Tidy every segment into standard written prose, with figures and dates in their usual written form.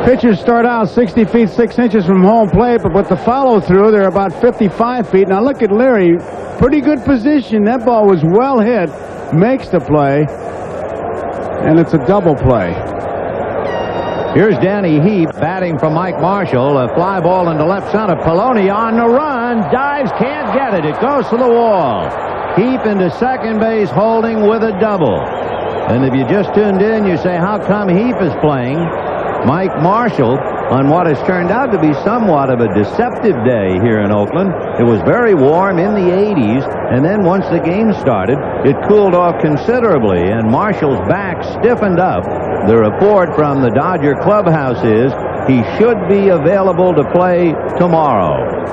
Pitchers start out 60 feet 6 inches from home plate, but with the follow through, they're about 55 feet. Now look at Leary, pretty good position. That ball was well hit, makes the play, and it's a double play. Here's Danny Heap batting for Mike Marshall. A fly ball into left center. Polonia on the run, dives, can't get it. It goes to the wall. Heap into second base, holding with a double. And if you just tuned in, you say, how come Heap is playing Mike Marshall on what has turned out to be somewhat of a deceptive day here in Oakland? It was very warm in the 80s, and then once the game started, it cooled off considerably, and Marshall's back stiffened up. The report from the Dodger clubhouse is he should be available to play tomorrow.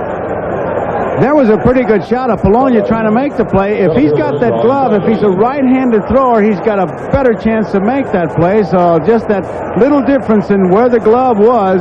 There was a pretty good shot of Polonia trying to make the play. If he's got that glove, if he's a right-handed thrower, he's got a better chance to make that play. So just that little difference in where the glove was,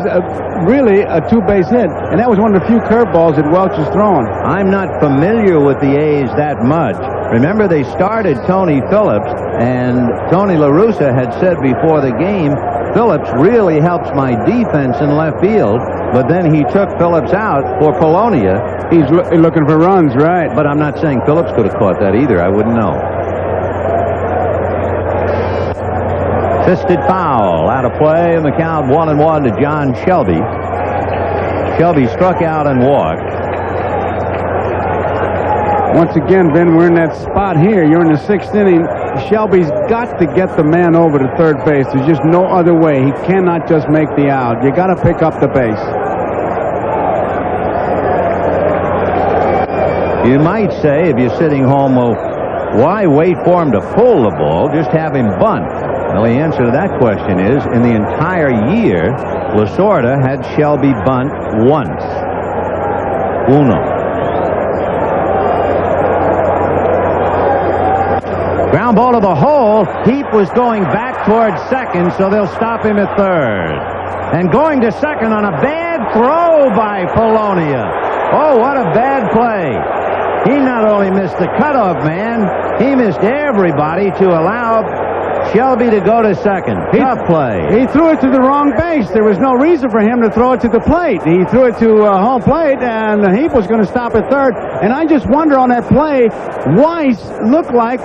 really a two-base hit. And that was one of the few curveballs that Welch is throwing. I'm not familiar with the A's that much. Remember, they started Tony Phillips, and Tony La Russa had said before the game, Phillips really helps my defense in left field, but then he took Phillips out for Polonia. He's looking for runs, right? But I'm not saying Phillips could have caught that either. I wouldn't know. Fisted foul out of play, and the count 1-1 to John Shelby. Shelby struck out and walked. Once again, Ben, we're in that spot here. You're in the sixth inning. Shelby's got to get the man over to third base. There's just no other way. He cannot just make the out. You got to pick up the base. You might say, if you're sitting home, well, why wait for him to pull the ball? Just have him bunt. Well, the answer to that question is, in the entire year, Lasorda had Shelby bunt once. Uno. Ground ball to the hole. Heap was going back towards second, so they'll stop him at third. And going to second on a bad throw by Polonia. Oh, what a bad play. He not only missed the cutoff man, he missed everybody to allow Shelby to go to second. Tough play. He threw it to the wrong base. There was no reason for him to throw it to the plate. He threw it to home plate, and Heap was going to stop at third. And I just wonder on that play, Weiss looked like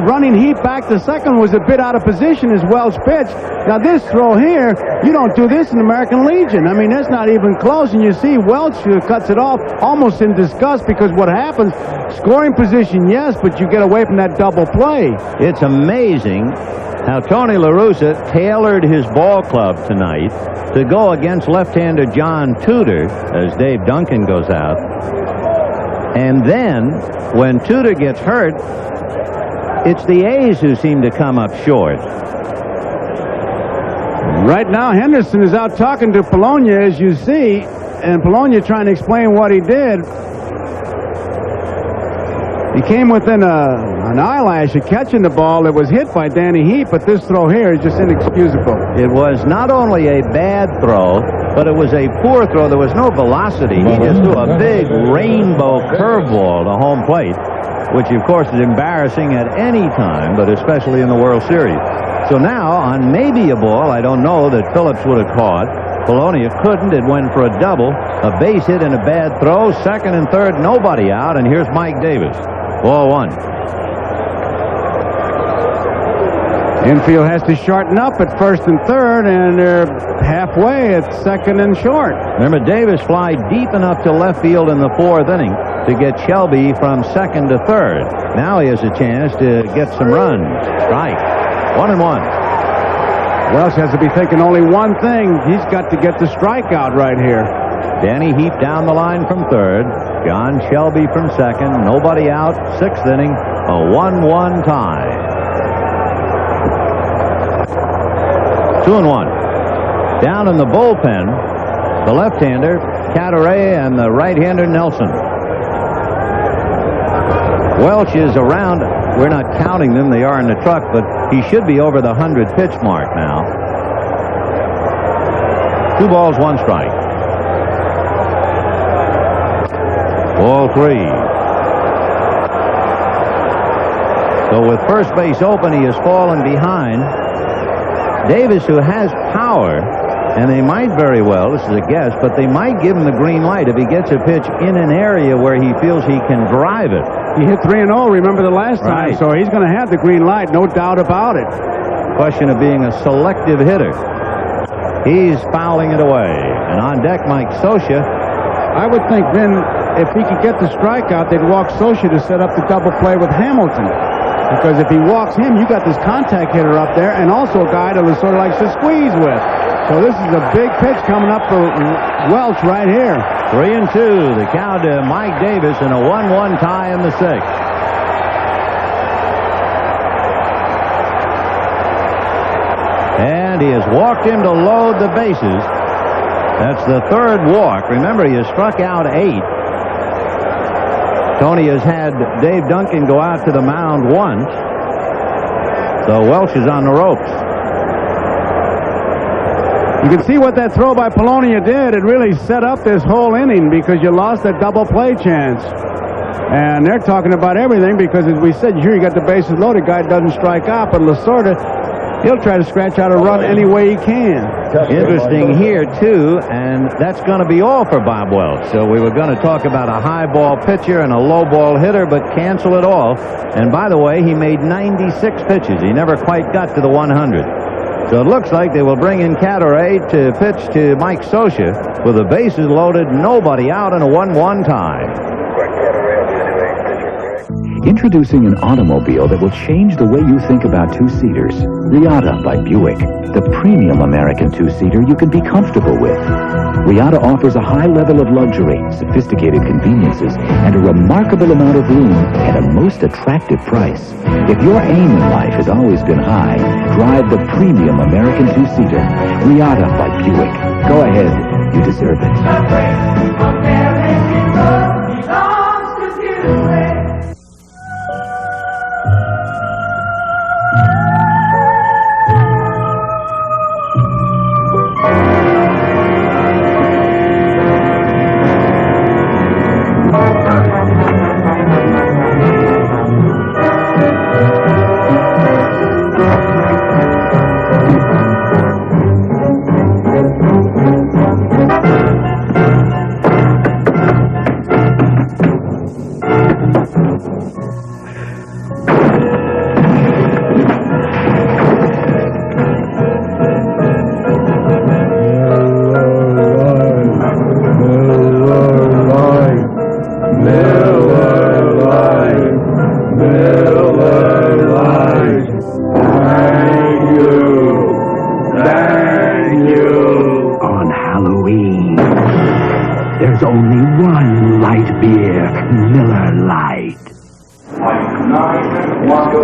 running Heap back to second was a bit out of position as Welch pitched. Now this throw here, you don't do this in American Legion. I mean, that's not even close. And you see Welch cuts it off almost in disgust, because what happens, scoring position, yes, but you get away from that double play. It's amazing how Tony La Russa tailored his ball club tonight to go against left-hander John Tudor as Dave Duncan goes out. And then, when Tudor gets hurt, it's the A's who seem to come up short. Right now, Henderson is out talking to Polonia, as you see, and Polonia trying to explain what he did. He came within an eyelash of catching the ball. It was hit by Danny Heap, but this throw here is just inexcusable. It was not only a bad throw, but it was a poor throw. There was no velocity. He just threw a big rainbow curveball to home plate, which, of course, is embarrassing at any time, but especially in the World Series. So now, on maybe a ball, I don't know, that Phillips would have caught, Polonia couldn't. It went for a double, a base hit and a bad throw. Second and third, nobody out, and here's Mike Davis. Ball one. Infield has to shorten up at first and third, and they're halfway at second and short. Remember, Davis fly deep enough to left field in the fourth inning to get Shelby from second to third. Now he has a chance to get some runs. Strike. 1-1. Welch has to be thinking only one thing. He's got to get the strikeout right here. Danny Heap down the line from third. John Shelby from second. Nobody out. Sixth inning. A 1-1 tie. 2-1. Down in the bullpen, the left-hander, Cadaret, and the right-hander, Nelson. Welch is around. We're not counting them. They are in the truck, but he should be over the 100-pitch mark now. 2 balls, 1 strike. Ball 3. So with first base open, he has fallen behind. Davis, who has power, And they might very well, this is a guess, but they might give him the green light if he gets a pitch in an area where he feels he can drive it. He hit 3-0, remember the last time, so he's going to have the green light, no doubt about it. Question of being a selective hitter. He's fouling it away. And on deck, Mike Scioscia. I would think then if he could get the strikeout, they'd walk Scioscia to set up the double play with Hamilton. Because if he walks him, you got this contact hitter up there and also a guy that sort of likes to squeeze with. So this is a big pitch coming up for Welch right here. 3-2. The count to Mike Davis in a 1-1 tie in the sixth. And he has walked him to load the bases. That's the third walk. Remember, he has struck out 8. Tony has had Dave Duncan go out to the mound once. So Welch is on the ropes. You can see what that throw by Polonia did. It really set up this whole inning because you lost that double play chance. And they're talking about everything because, as we said, here you got the bases loaded. Guy doesn't strike out, but Lasorda, he'll try to scratch out a run any way he can. Interesting here, too, and that's going to be all for Bob Welch. So we were going to talk about a high ball pitcher and a low ball hitter, but cancel it all. And by the way, he made 96 pitches. He never quite got to the 100. So it looks like they will bring in Cadaret to pitch to Mike Scioscia with the bases loaded, nobody out, in a 1-1 tie. Introducing an automobile that will change the way you think about two-seaters. Riata by Buick. The premium American two-seater you can be comfortable with. Riata offers a high level of luxury, sophisticated conveniences, and a remarkable amount of room at a most attractive price. If your aim in life has always been high, drive the premium American two-seater. Riata by Buick. Go ahead. You deserve it. There's only one light beer, Miller Lite.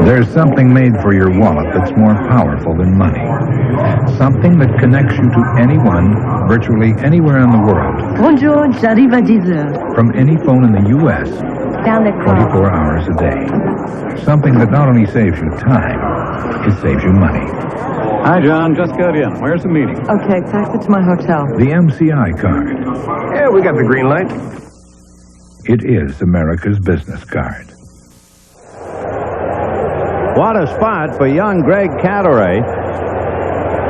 There's something made for your wallet that's more powerful than money. Something that connects you to anyone, virtually anywhere in the world. Bonjour, j'arrive à 10 heures. From any phone in the U.S., Down the 24 hours a day. Something that not only saves you time, it saves you money. Hi, John. Just got in. Where's the meeting? Okay, taxi to my hotel. The MCI card. Yeah, we got the green light. It is America's business card. What a spot for young Greg Cadaret.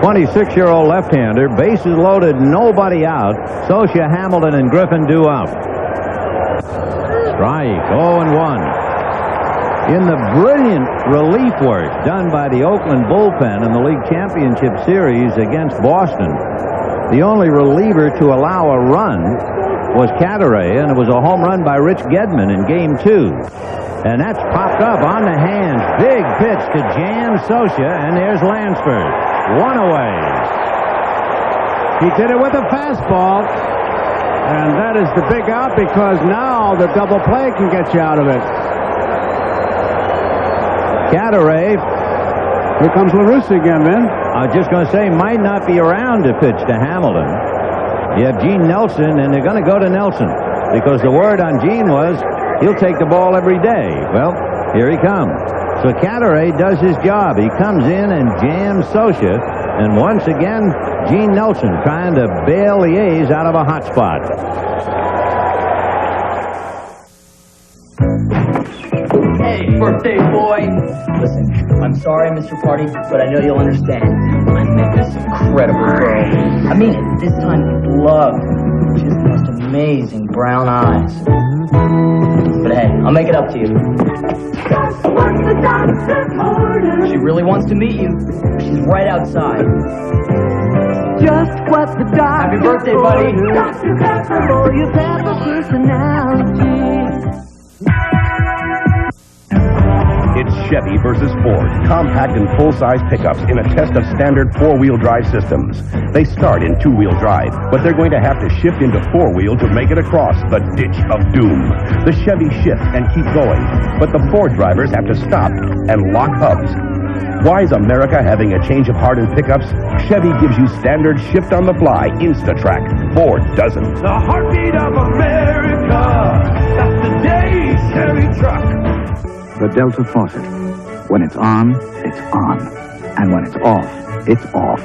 26-year-old left-hander. Bases loaded, nobody out. Scioscia, Hamilton, and Griffin due up. Strike, 0-1. In the brilliant relief work done by the Oakland bullpen in the League Championship Series against Boston, the only reliever to allow a run was Cadaret, and it was a home run by Rich Gedman in Game 2. And that's popped up on the hands. Big pitch to Jan Scioscia, and there's Lansford. One away. He did it with a fastball, and that is the big out because now the double play can get you out of it. Cadaret. Here comes LaRussa again, then. I was just going to say, might not be around to pitch to Hamilton. You have Gene Nelson, and they're going to go to Nelson because the word on Gene was he'll take the ball every day. Well, here he comes. So Cadaret does his job. He comes in and jams Scioscia, and once again, Gene Nelson trying to bail the A's out of a hot spot. Hey. birthday, boy. Listen, I'm sorry I missed your party, but I know you'll understand. I met this incredible girl. I mean it, this time with love. She has the most amazing brown eyes. But hey, I'll make it up to you. She really wants to meet you. She's right outside. Just what the doctor Happy birthday, buddy. Dr. Pepper for your Pepper personality. It's Chevy versus Ford, compact and full-size pickups in a test of standard four-wheel drive systems. They start in two-wheel drive, but they're going to have to shift into four-wheel to make it across the ditch of doom. The Chevy shift and keep going, but the Ford drivers have to stop and lock hubs. Why is America having a change of heart in pickups? Chevy gives you standard shift-on-the-fly Insta-Track. Ford doesn't. The heartbeat of America, that's today's Chevy truck. The Delta faucet. When it's on, it's on. And when it's off, it's off.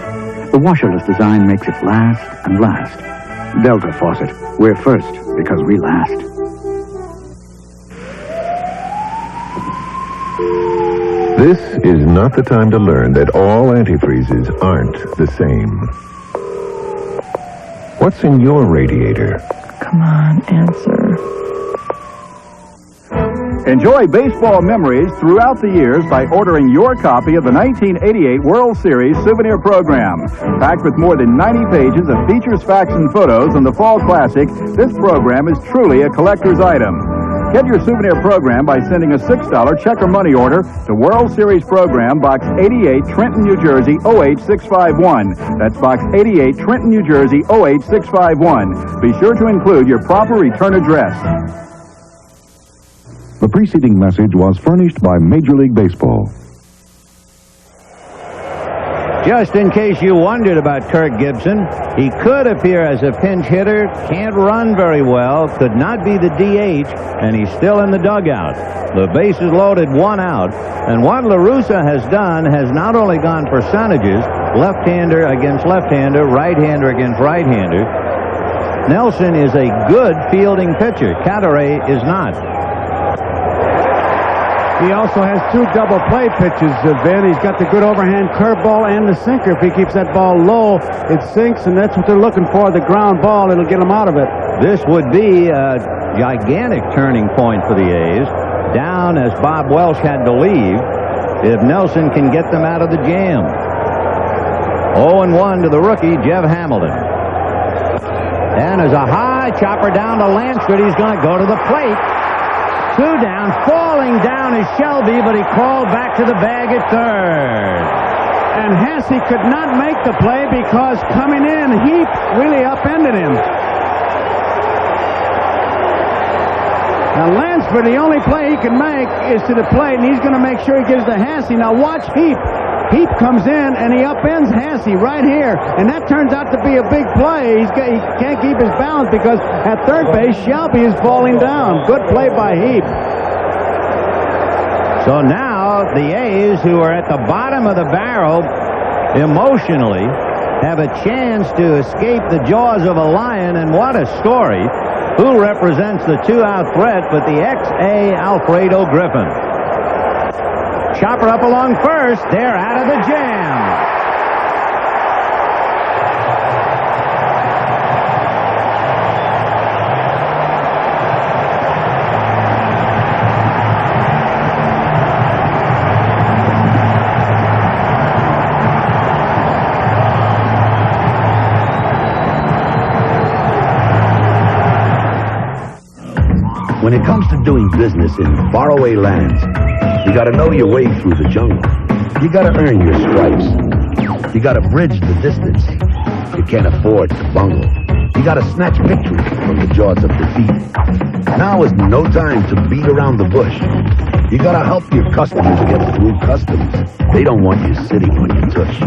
The washerless design makes it last and last. Delta faucet. We're first because we last. This is not the time to learn that all antifreezes aren't the same. What's in your radiator? Come on, answer. Enjoy baseball memories throughout the years by ordering your copy of the 1988 World Series souvenir program. Packed with more than 90 pages of features, facts, and photos on the Fall Classic, this program is truly a collector's item. Get your souvenir program by sending a $6 check or money order to World Series Program, Box 88, Trenton, New Jersey, 08651. That's Box 88, Trenton, New Jersey, 08651. Be sure to include your proper return address. The preceding message was furnished by Major League Baseball. Just in case you wondered about Kirk Gibson, he could appear as a pinch hitter, can't run very well, could not be the DH, and he's still in the dugout. The bases loaded, one out, and what La Russa has done has not only gone percentages, left-hander against left-hander, right-hander against right-hander. Nelson is a good fielding pitcher. Cadaret is not. He also has two double play pitches, Vin. He's got the good overhand curveball and the sinker. If he keeps that ball low, it sinks, and that's what they're looking for, the ground ball. It'll get him out of it. This would be a gigantic turning point for the A's, down as Bob Welch had to leave, if Nelson can get them out of the jam. 0-1 to the rookie, Jeff Hamilton. And there's a high chopper down to Lansford. He's going to go to the plate. Two down, falling down is Shelby, but he crawled back to the bag at third. And Hasse could not make the play because coming in, Heap really upended him. Now Lansford, the only play he can make is to the plate, and he's going to make sure he gives to Hasse. Now watch Heap. Heap comes in, and he upends Hasse right here, and that turns out to be a big play. He can't keep his balance because at third base, Shelby is falling down. Good play by Heap. So now the A's, who are at the bottom of the barrel emotionally, have a chance to escape the jaws of a lion, and what a story. Who represents the two-out threat but the ex-A Alfredo Griffin? Chopper up along first. They're out of the jam. When it comes to doing business in faraway lands, you gotta know your way through the jungle. You gotta earn your stripes. You gotta bridge the distance. You can't afford to bungle. You gotta snatch victory from the jaws of defeat. Now is no time to beat around the bush. You gotta help your customers get through customs. They don't want you sitting on your tush.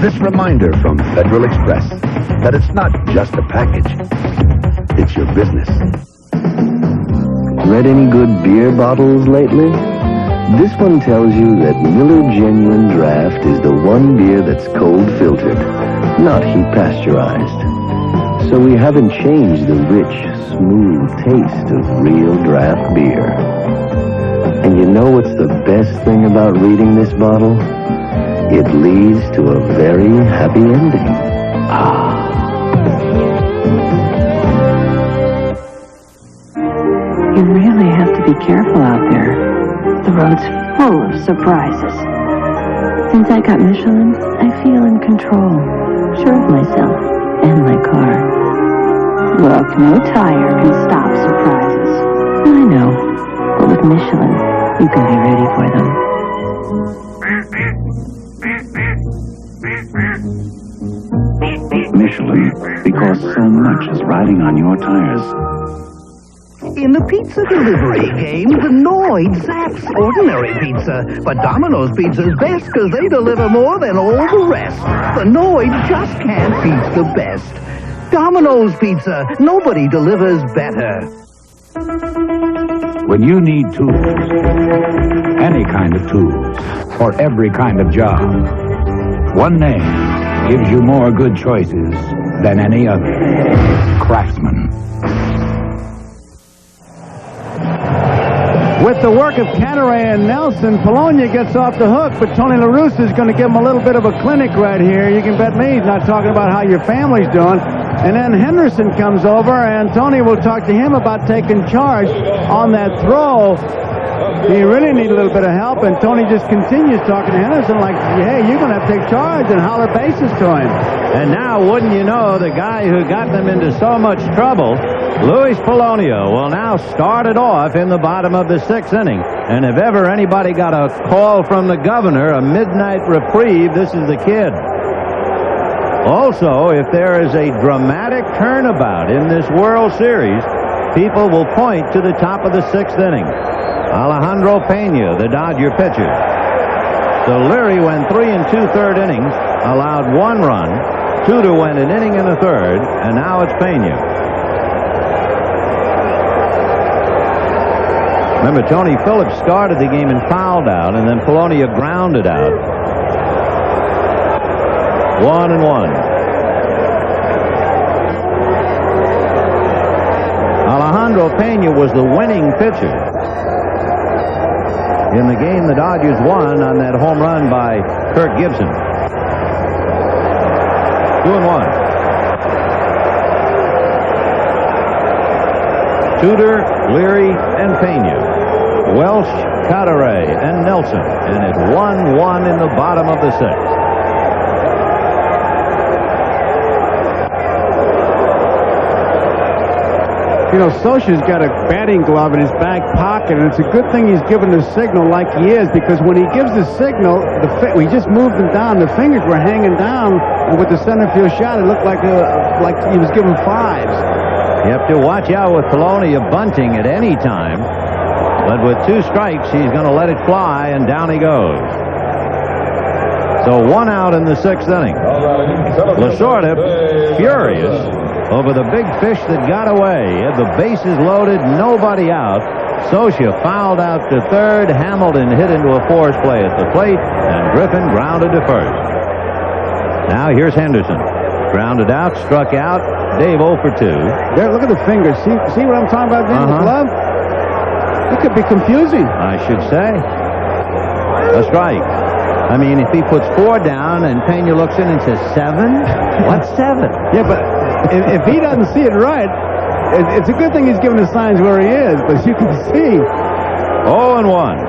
This reminder from Federal Express that it's not just a package, it's your business. Read any good beer bottles lately? This one tells you that Miller Genuine Draft is the one beer that's cold filtered, not heat pasteurized. So we haven't changed the rich, smooth taste of real draft beer. And you know what's the best thing about reading this bottle? It leads to a very happy ending. You really have to be careful out there. The road's full of surprises. Since I got Michelin, I feel in control. Sure of myself and my car. Look, no tire can stop surprises. I know, but with Michelin, you can be ready for them. Michelin, because so much is riding on your tires. In the pizza delivery game, the Noid zaps ordinary pizza. But Domino's Pizza's best because they deliver more than all the rest. The Noid just can't beat the best. Domino's Pizza, nobody delivers better. When you need tools, any kind of tools, for every kind of job, one name gives you more good choices than any other. Craftsman. With the work of Canaray and Nelson, Polonia gets off the hook, but Tony La Russa is going to give him a little bit of a clinic right here. You can bet me he's not talking about how your family's doing. And then Henderson comes over, and Tony will talk to him about taking charge on that throw. He really need a little bit of help, and Tony just continues talking to Henderson like, hey, you're going to have to take charge, and holler bases to him. And now, wouldn't you know, the guy who got them into so much trouble, Luis Polonio, will now start it off in the bottom of the sixth inning. And if ever anybody got a call from the governor, a midnight reprieve, this is the kid. Also, if there is a dramatic turnabout in this World Series, people will point to the top of the sixth inning. Alejandro Pena, the Dodger pitcher. So Leary went 3 2/3 innings, allowed 1 run, 2 to win an inning and a third, and now it's Pena. Remember, Tony Phillips started the game and fouled out, and then Polonia grounded out. 1-1. Alejandro Pena was the winning pitcher in the game the Dodgers won on that home run by Kirk Gibson. 2-1. Tudor, Leary, and Pena. Welsh, Canaray, and Nelson. And it's 1-1 in the bottom of the sixth. You know, Scioscia's got a batting glove in his back pocket, and it's a good thing he's given the signal like he is, because when he gives the signal, we just moved him down. The fingers were hanging down, and with the center field shot, it looked like he was giving fives. You have to watch out with Polonia bunting at any time, but with 2 strikes, he's going to let it fly, and down he goes. So 1 out in the sixth inning. Lasorda, furious over the big fish that got away. Had the bases loaded, nobody out. Scioscia fouled out to third. Hamilton hit into a force play at the plate, and Griffin grounded to first. Now here's Henderson. Grounded out, struck out. Dave 0 for 2. There, look at the fingers. See what I'm talking about there in the glove? It could be confusing. I should say. A strike. I mean, if he puts 4 down and Pena looks in and says 7, what's 7? Yeah, but if he doesn't see it right, it's a good thing he's giving the signs where he is, but you can see. 0-1.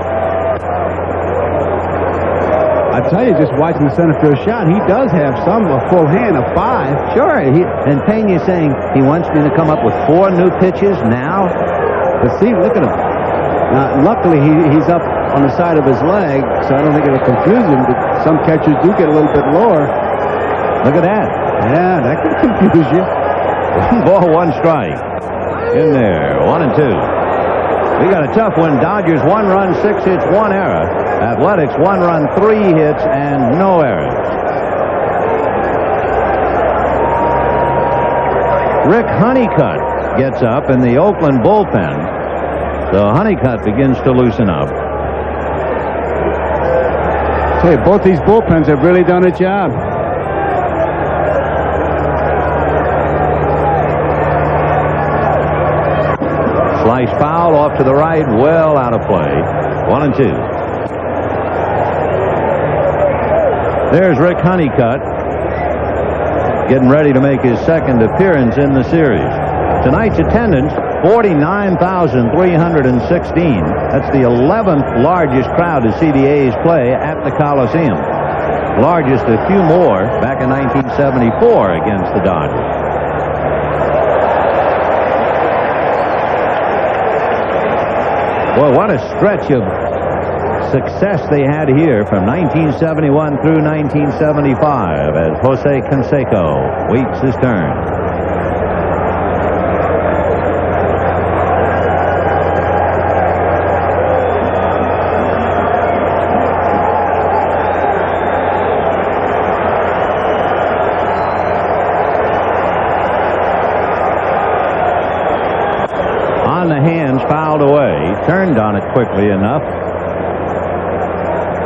I tell you, just watching the center field shot, he does have a full hand, a 5. Sure, and Pena's saying he wants me to come up with 4 new pitches now. But see, look at him. Luckily, he's up on the side of his leg, so I don't think it'll confuse him, but some catchers do get a little bit lower. Look at that. Yeah, that could confuse you. 1 ball, 1 strike. In there, 1-2. We got a tough one. Dodgers 1 run, 6 hits, 1 error. Athletics 1 run, 3 hits, and no errors. Rick Honeycutt gets up in the Oakland bullpen. So Honeycutt begins to loosen up. Tell you, both these bullpens have really done a job. Slice foul off to the right, well out of play. 1-2. There's Rick Honeycutt, getting ready to make his second appearance in the series. Tonight's attendance, 49,316. That's the 11th largest crowd to see the A's play at the Coliseum. Largest a few more back in 1974 against the Dodgers. Well, what a stretch of success they had here from 1971 through 1975 as Jose Canseco waits his turn. On the hands, fouled away. Turned on it quickly enough.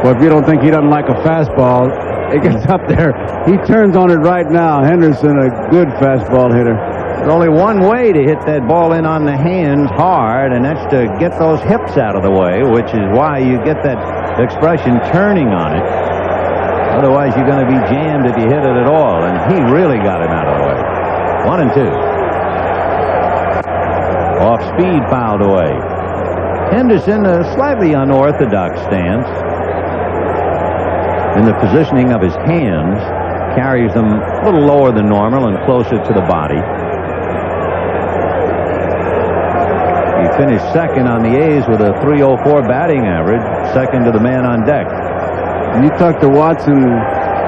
Well, if you don't think he doesn't like a fastball, it gets up there. He turns on it right now. Henderson, a good fastball hitter. There's only one way to hit that ball in on the hands hard, and that's to get those hips out of the way, which is why you get that expression turning on it. Otherwise, you're going to be jammed if you hit it at all, and he really got him out of the way. 1-2. Off speed, fouled away. Henderson, a slightly unorthodox stance in the positioning of his hands, carries them a little lower than normal and closer to the body. He finished second on the A's with a .304 batting average, second to the man on deck. And you talk to Watson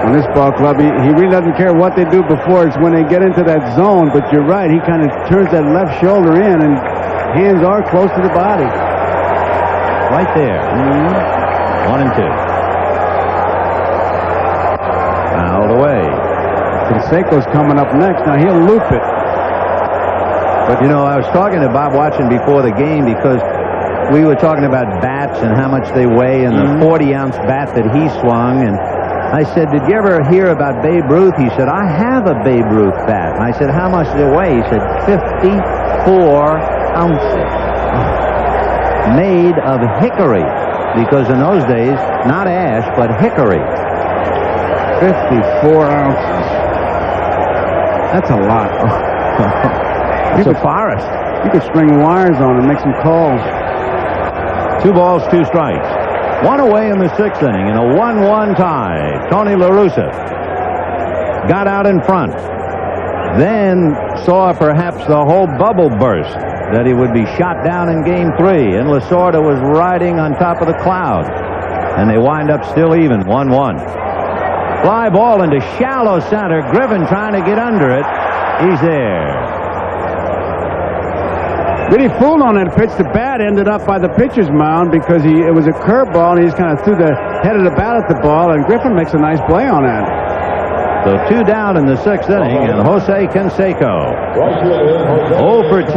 on this ball club, he really doesn't care what they do before. It's when they get into that zone, but you're right, he kind of turns that left shoulder in, and hands are close to the body. Right there. 1-2. Fouled away. Canseco's coming up next. Now he'll loop it. But, you know, I was talking to Bob Watson before the game because we were talking about bats and how much they weigh and the 40-ounce bat that he swung. And I said, did you ever hear about Babe Ruth? He said, I have a Babe Ruth bat. And I said, how much does it weigh? He said, 54 ounces. Made of hickory, because in those days, not ash, but hickory. 54 ounces. That's a lot. It's a forest. You could string wires on and make some calls. 2 balls, 2 strikes. One away in the 6th inning in a 1-1 tie. Tony La Russa got out in front. Then saw perhaps the whole bubble burst, that he would be shot down in Game 3, and Lasorda was riding on top of the cloud. And they wind up still even, 1-1. Fly ball into shallow center. Griffin trying to get under it. He's there. Really fooled on that pitch. The bat ended up by the pitcher's mound because it was a curveball, and he just kind of threw the head of the bat at the ball, and Griffin makes a nice play on that. So 2 down in the 6th inning, and Jose Canseco 0 for 2,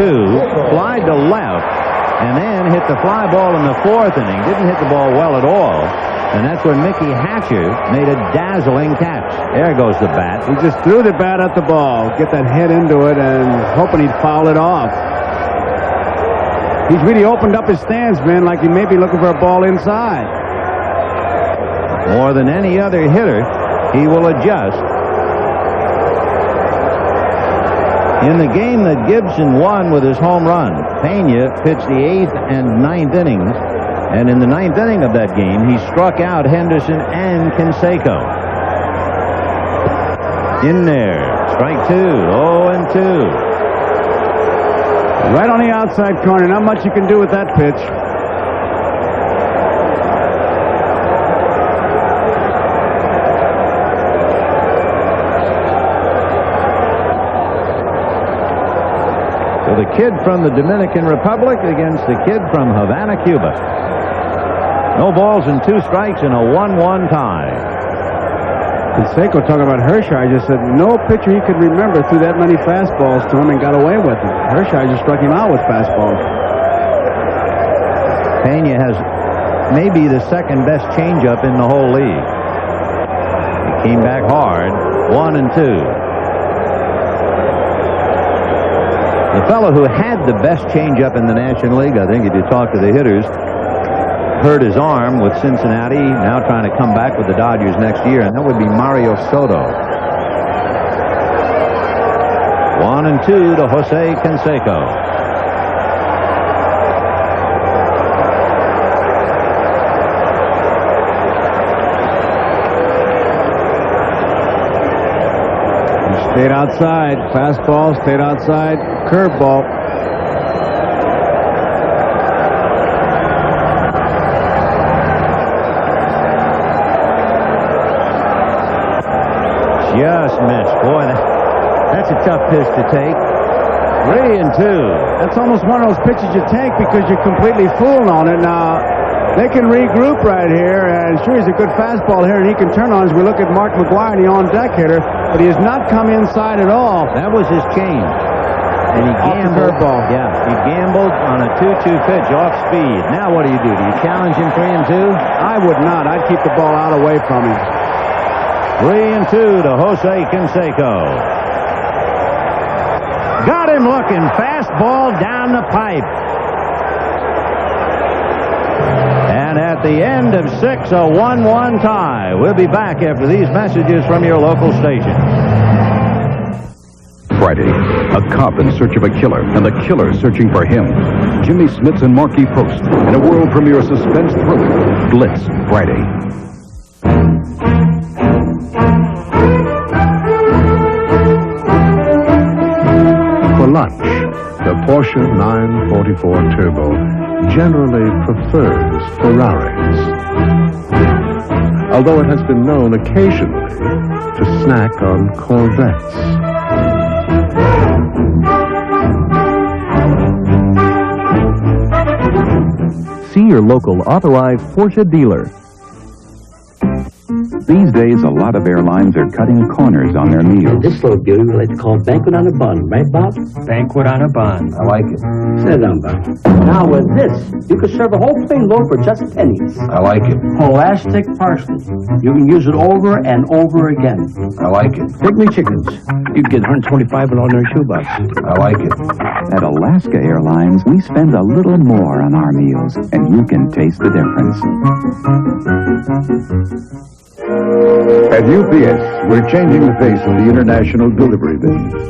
flied to left, and then hit the fly ball in the 4th inning. Didn't hit the ball well at all, and that's when Mickey Hatcher made a dazzling catch. There goes the bat. He just threw the bat at the ball, get that head into it, and hoping he'd foul it off. He's really opened up his stance, man, like he may be looking for a ball inside. More than any other hitter, he will adjust. In the game that Gibson won with his home run, Pena pitched the 8th and 9th innings, and in the 9th inning of that game, he struck out Henderson and Canseco. In there, strike 2, 0-2. Right on the outside corner, not much you can do with that pitch. The kid from the Dominican Republic against the kid from Havana, Cuba. No balls and 2 strikes in a 1-1 tie. Canseco talking about Hershiser just said no pitcher he could remember threw that many fastballs to him and got away with it. Hershiser struck him out with fastballs. Pena has maybe the 2nd best changeup in the whole league. He came back hard, 1-2. The fellow who had the best changeup in the National League, I think, if you talk to the hitters, hurt his arm with Cincinnati, now trying to come back with the Dodgers next year, and that would be Mario Soto. 1-2 to Jose Canseco. Stayed outside. Fastball, stayed outside. Curveball. Just missed. Boy, that's a tough pitch to take. 3-2. That's almost one of those pitches you take because you're completely fooled on it. Now, they can regroup right here, and sure, he's a good fastball here, and he can turn on as we look at Mark McGwire, the on-deck hitter, but he has not come inside at all. That was his change. And he gambled. Yeah, he gambled on a 2-2 pitch off speed. Now what do? Do you challenge him 3-2? I would not. I'd keep the ball out away from him. 3-2 to Jose Canseco. Got him looking. Fastball down the pipe. And at the end of 6, a 1-1 tie. We'll be back after these messages from your local station. Friday, a cop in search of a killer, and the killer searching for him. Jimmy Smits and Marky Post in a world premiere suspense thriller, Blitz, Friday. For lunch, the Porsche 944 Turbo generally prefers Ferraris, although it has been known occasionally to snack on Corvettes. See your local authorized Porsche dealer. These days, a lot of airlines are cutting corners on their meals. This little beauty we like to call banquet on a bun, right, Bob? Banquet on a bun. I like it. Sit down, Bob. Now with this, you can serve a whole plain loaf for just pennies. I like it. Elastic parsley. You can use it over and over again. I like it. Pygmy chickens. You can get 125 in ordinary shoebox. I like it. At Alaska Airlines, we spend a little more on our meals, and you can taste the difference. At UPS, we're changing the face of the international delivery business.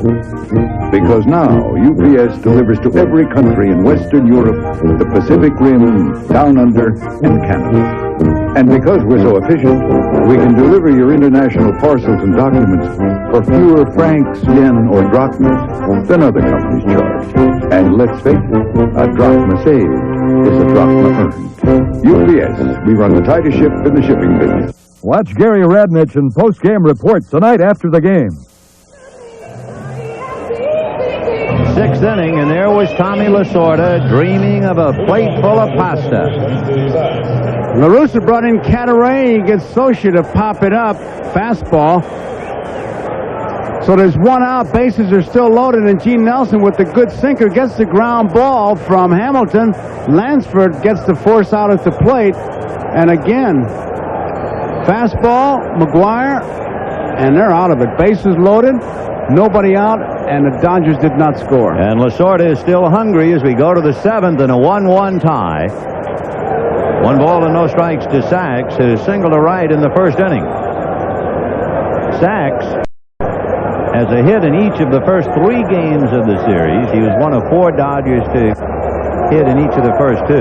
Because now, UPS delivers to every country in Western Europe, the Pacific Rim, Down Under, and Canada. And because we're so efficient, we can deliver your international parcels and documents for fewer francs, yen, or drachmas than other companies charge. And let's face it, a drachma saved is a drachma earned. UPS, we run the tightest ship in the shipping business. Watch Gary Radnich in post-game reports tonight after the game. 6th inning, and there was Tommy Lasorda dreaming of a plate full of pasta. La Russa brought in Cataray. He gets Socia to pop it up. Fastball. So there's one out. Bases are still loaded, and Gene Nelson with the good sinker gets the ground ball from Hamilton. Lansford gets the force out at the plate. And again, fastball, McGwire, and they're out of it. Bases loaded, nobody out, and the Dodgers did not score. And Lasorda is still hungry as we go to the 7th in a 1-1 tie. 1 ball and no strikes to Sachs, who singled to right in the 1st inning. Sachs has a hit in each of the first 3 games of the series. He was one of 4 Dodgers to hit in each of the first 2.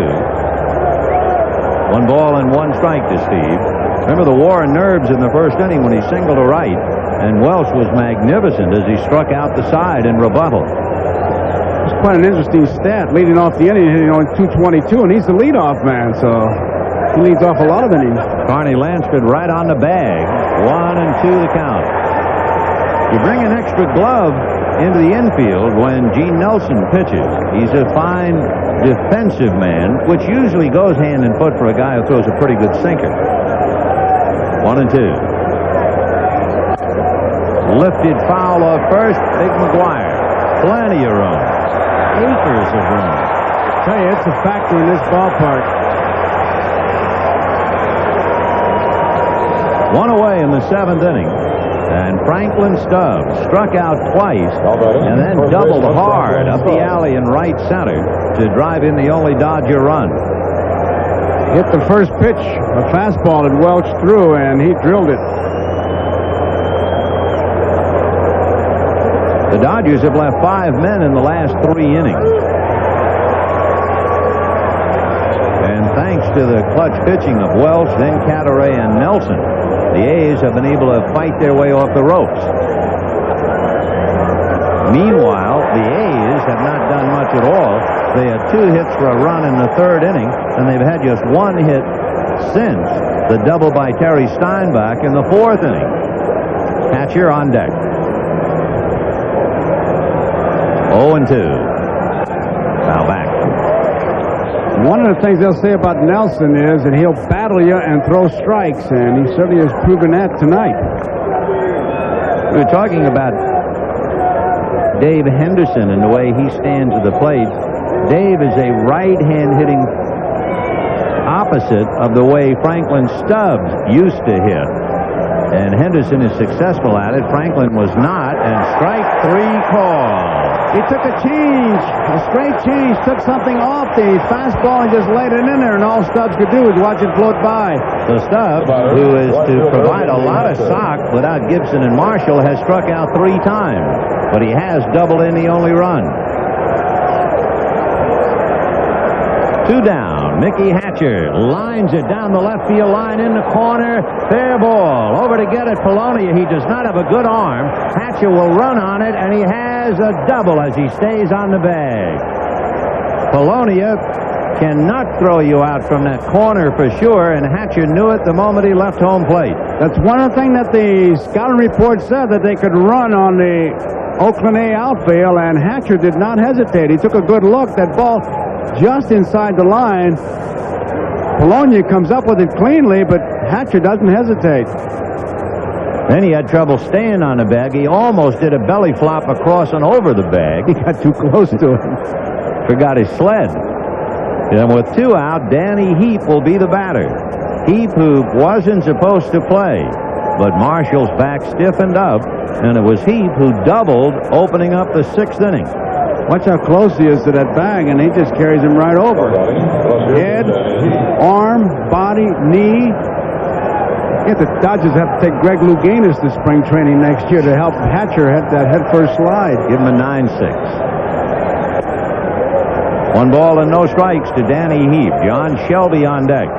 1 ball and 1 strike to Steve. Remember the war of nerves in the 1st inning when he singled to right, and Welsh was magnificent as he struck out the side in rebuttal. It's quite an interesting stat. Leading off the inning, hitting on 222, and he's the leadoff man, so he leads off a lot of innings. Carney Lansford right on the bag. 1-2 the count. You bring an extra glove into the infield when Gene Nelson pitches. He's a fine defensive man, which usually goes hand in foot for a guy who throws a pretty good sinker. 1-2. Lifted foul off first. Big McGwire. Plenty of room. Acres of room. I tell you, it's a factor in this ballpark. 1 away in the 7th inning. And Franklin Stubbs struck out twice and then doubled hard up the alley in right center to drive in the only Dodger run. Hit the first pitch, a fastball that Welch threw, and he drilled it. The Dodgers have left 5 men in the last 3 innings. And thanks to the clutch pitching of Welch, then Cadaret and Nelson, the A's have been able to fight their way off the ropes. Meanwhile, the A's have not done much at all. They had 2 hits for a run in the 3rd inning, and they've had just 1 hit since the double by Terry Steinbach in the 4th inning. Hatcher on deck. 0-2. Now back. One of the things they'll say about Nelson is that he'll battle you and throw strikes, and he certainly has proven that tonight. We were talking about Dave Henderson and the way he stands at the plate. Dave is a right-hand hitting opposite of the way Franklin Stubbs used to hit. And Henderson is successful at it. Franklin was not, and strike 3 called. He took a change, a straight change, took something off the fastball and just laid it in there, and all Stubbs could do was watch it float by. So Stubbs, who is to provide a lot of sock without Gibson and Marshall, has struck out 3 times, but he has doubled in the only run. 2 down. Mickey Hatcher lines it down the left field line in the corner. Fair ball. Over to get it, Polonia. He does not have a good arm. Hatcher will run on it, and he has a double as he stays on the bag. Polonia cannot throw you out from that corner for sure, and Hatcher knew it the moment he left home plate. That's one of the things that the scouting report said, that they could run on the Oakland A outfield, and Hatcher did not hesitate. He took a good look. That ball just inside the line. Polonia comes up with it cleanly, but Hatcher doesn't hesitate. Then he had trouble staying on the bag. He almost did a belly flop across and over the bag. He got too close to it. Forgot his sled. And with 2 out, Danny Heap will be the batter. Heap, who wasn't supposed to play, but Marshall's back stiffened up, and it was Heap who doubled, opening up the 6th inning. Watch how close he is to that bag, and he just carries him right over. Head, arm, body, knee. Yet the Dodgers have to take Greg Louganis to spring training next year to help Hatcher hit that head-first slide. Give him a 9-6. 1 ball and no strikes to Danny Heap. John Shelby on deck.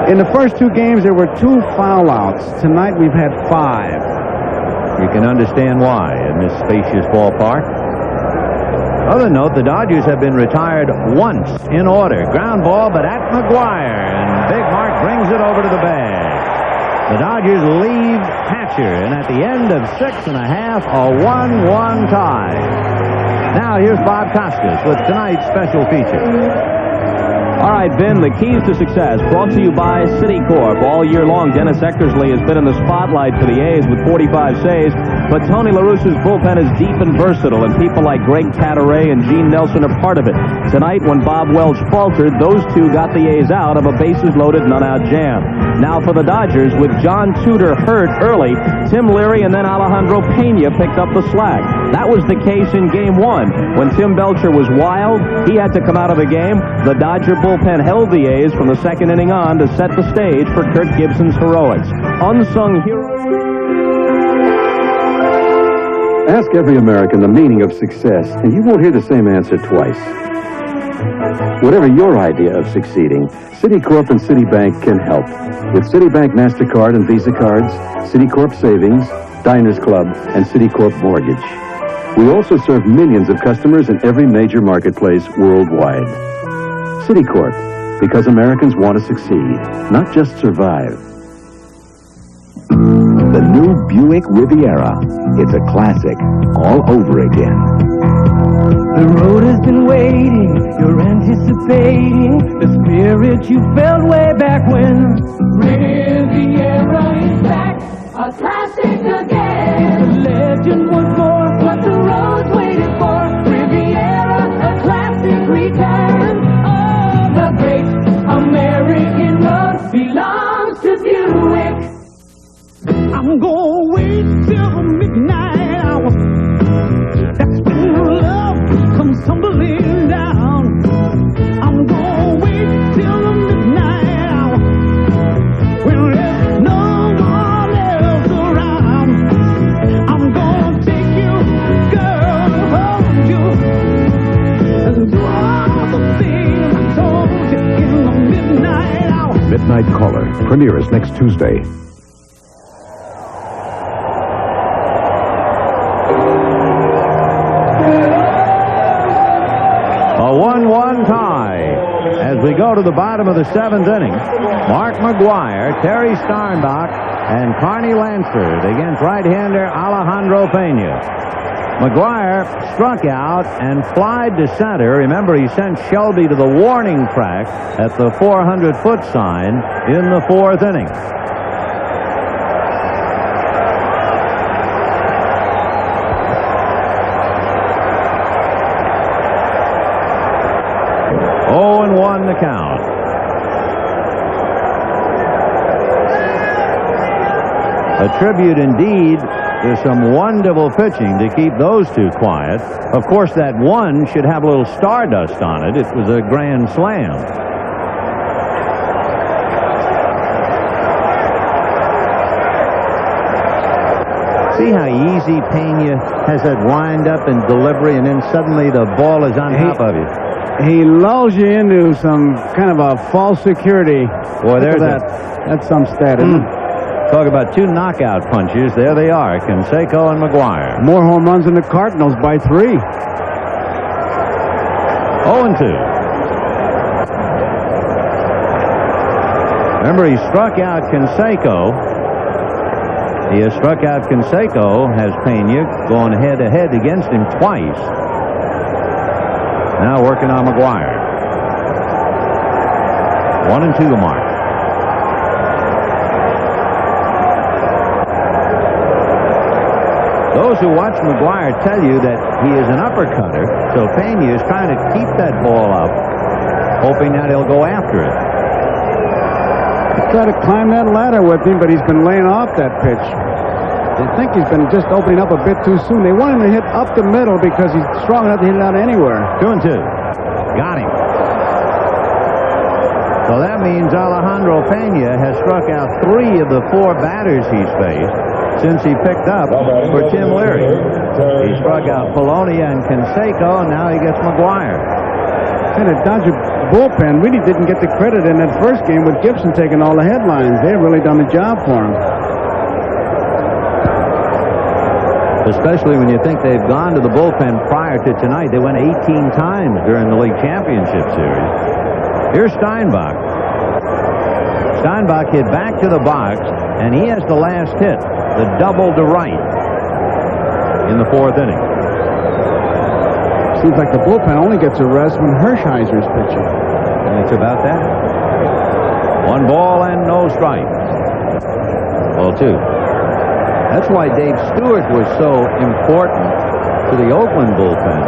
In the first 2 games, there were 2 foul outs. Tonight, we've had 5. You can understand why in this spacious ballpark. Other note, the Dodgers have been retired once in order. Ground ball, but at McGuire, and Big Mark brings it over to the bag. The Dodgers leave Hatcher, and at the end of 6 1/2, a 1-1 tie. Now here's Bob Costas with tonight's special feature. All right, Ben, the keys to success brought to you by Citicorp. All year long, Dennis Eckersley has been in the spotlight for the A's with 45 saves, but Tony La Russa's bullpen is deep and versatile, and people like Greg Cadaret and Gene Nelson are part of it. Tonight, when Bob Welch faltered, those 2 got the A's out of a bases-loaded, none-out jam. Now for the Dodgers, with John Tudor hurt early, Tim Leary and then Alejandro Pena picked up the slack. That was the case in Game 1. When Tim Belcher was wild, he had to come out of the game. The Dodger bullpen held the A's from the 2nd inning on to set the stage for Kirk Gibson's heroics. Unsung hero. Ask every American the meaning of success, and you won't hear the same answer twice. Whatever your idea of succeeding, Citicorp and Citibank can help. With Citibank MasterCard and Visa cards, Citicorp Savings, Diners Club, and Citicorp Mortgage. We also serve millions of customers in every major marketplace worldwide. Citicorp, because Americans want to succeed, not just survive. The new Buick Riviera. It's a classic all over again. The road has been waiting, you're anticipating the spirit you felt way back when. Riviera is back, a classic again. The legend once more, what the road's waiting for. Riviera, a classic return. Oh, the great American road belongs to Buick. I'm going gonna wait till the midnight hour. That's when love comes tumbling down. I'm gonna wait till the midnight hour when there's no one else around. I'm gonna take you, girl, hold you, and do all the things I told you in the midnight hour. Midnight Caller premieres next Tuesday. A 1-1 tie as we go to the bottom of the 7th inning. Mark McGwire, Terry Steinbach, and Carney Lansford against right-hander Alejandro Pena. McGwire struck out and flied to center. Remember, he sent Shelby to the warning track at the 400-foot sign in the 4th inning. One the count. A tribute indeed to some wonderful pitching to keep those two quiet. Of course, that one should have a little stardust on it. It was a grand slam. See how easy Pena has that wind up and delivery, and then suddenly the ball is on top of you. He lulls you into some kind of a false security. Boy, there's that. That's some stat, isn't it? Talk about two knockout punches. There they are, Canseco and McGwire. More home runs than the Cardinals by 3. 0-2. Remember, he struck out Canseco. He has struck out Canseco, has Pena going head-to-head against him twice. Now working on McGwire. 1-2 the mark. Those who watch McGwire tell you that he is an uppercutter, so Pena is trying to keep that ball up, hoping that he'll go after it. Try to climb that ladder with him, but he's been laying off that pitch. They think he's been just opening up a bit too soon. They want him to hit up the middle because he's strong enough to hit it out anywhere. 2-2. Got him. So that means Alejandro Pena has struck out 3 of the 4 batters he's faced since he picked up for Tim Leary. He struck out Polonia and Canseco, and now he gets McGwire. And the Dodger bullpen really didn't get the credit in that first game with Gibson taking all the headlines. They've really done the job for him. Especially when you think they've gone to the bullpen prior to tonight. They went 18 times during the league championship series. Here's Steinbach. Steinbach hit back to the box, and he has the last hit, the double to right in the 4th inning. Seems like the bullpen only gets a rest when Hershiser's pitching. And it's about that. 1 ball and no strikes. 0-2. That's why Dave Stewart was so important to the Oakland bullpen,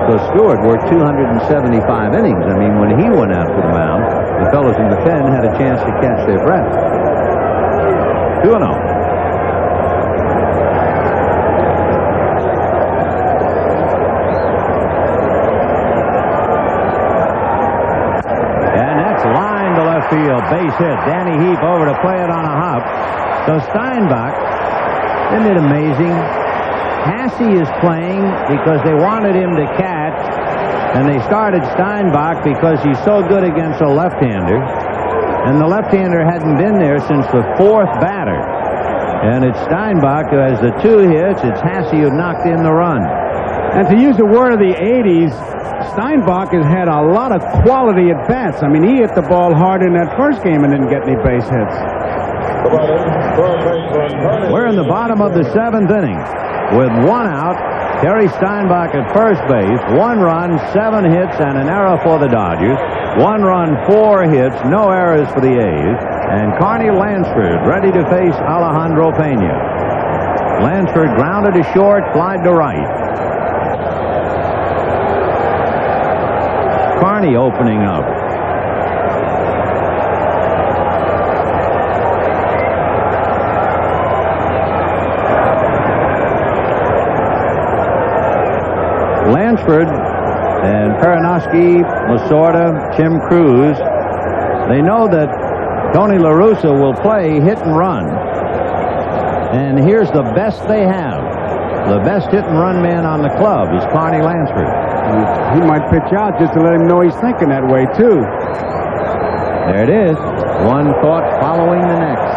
because Stewart worked 275 innings. I mean, when he went out to the mound, the fellows in the pen had a chance to catch their breath. 2-0. And that's line to left field. Base hit. Danny Heap over to play it on a hop. So Steinbach, isn't it amazing? Hasse is playing because they wanted him to catch, and they started Steinbach because he's so good against a left-hander, and the left-hander hadn't been there since the 4th batter. And it's Steinbach who has the 2 hits. It's Hasse who knocked in the run. And to use the word of the 80s, Steinbach has had a lot of quality at-bats. I mean, he hit the ball hard in that first game and didn't get any base hits. We're in the bottom of the 7th inning with 1 out. Terry Steinbach at first base. 1 run, 7 hits, and an error for the Dodgers. 1 run, 4 hits, no errors for the A's. And Carney Lansford ready to face Alejandro Pena. Lansford grounded to short, flied to right. Carney opening up. Lansford and Peronoski, Lasorda, Tim Cruz, they know that Tony La Russa will play hit and run. And here's the best they have. The best hit and run man on the club is Carney Lansford. He might pitch out just to let him know he's thinking that way, too. There it is. One thought following the next.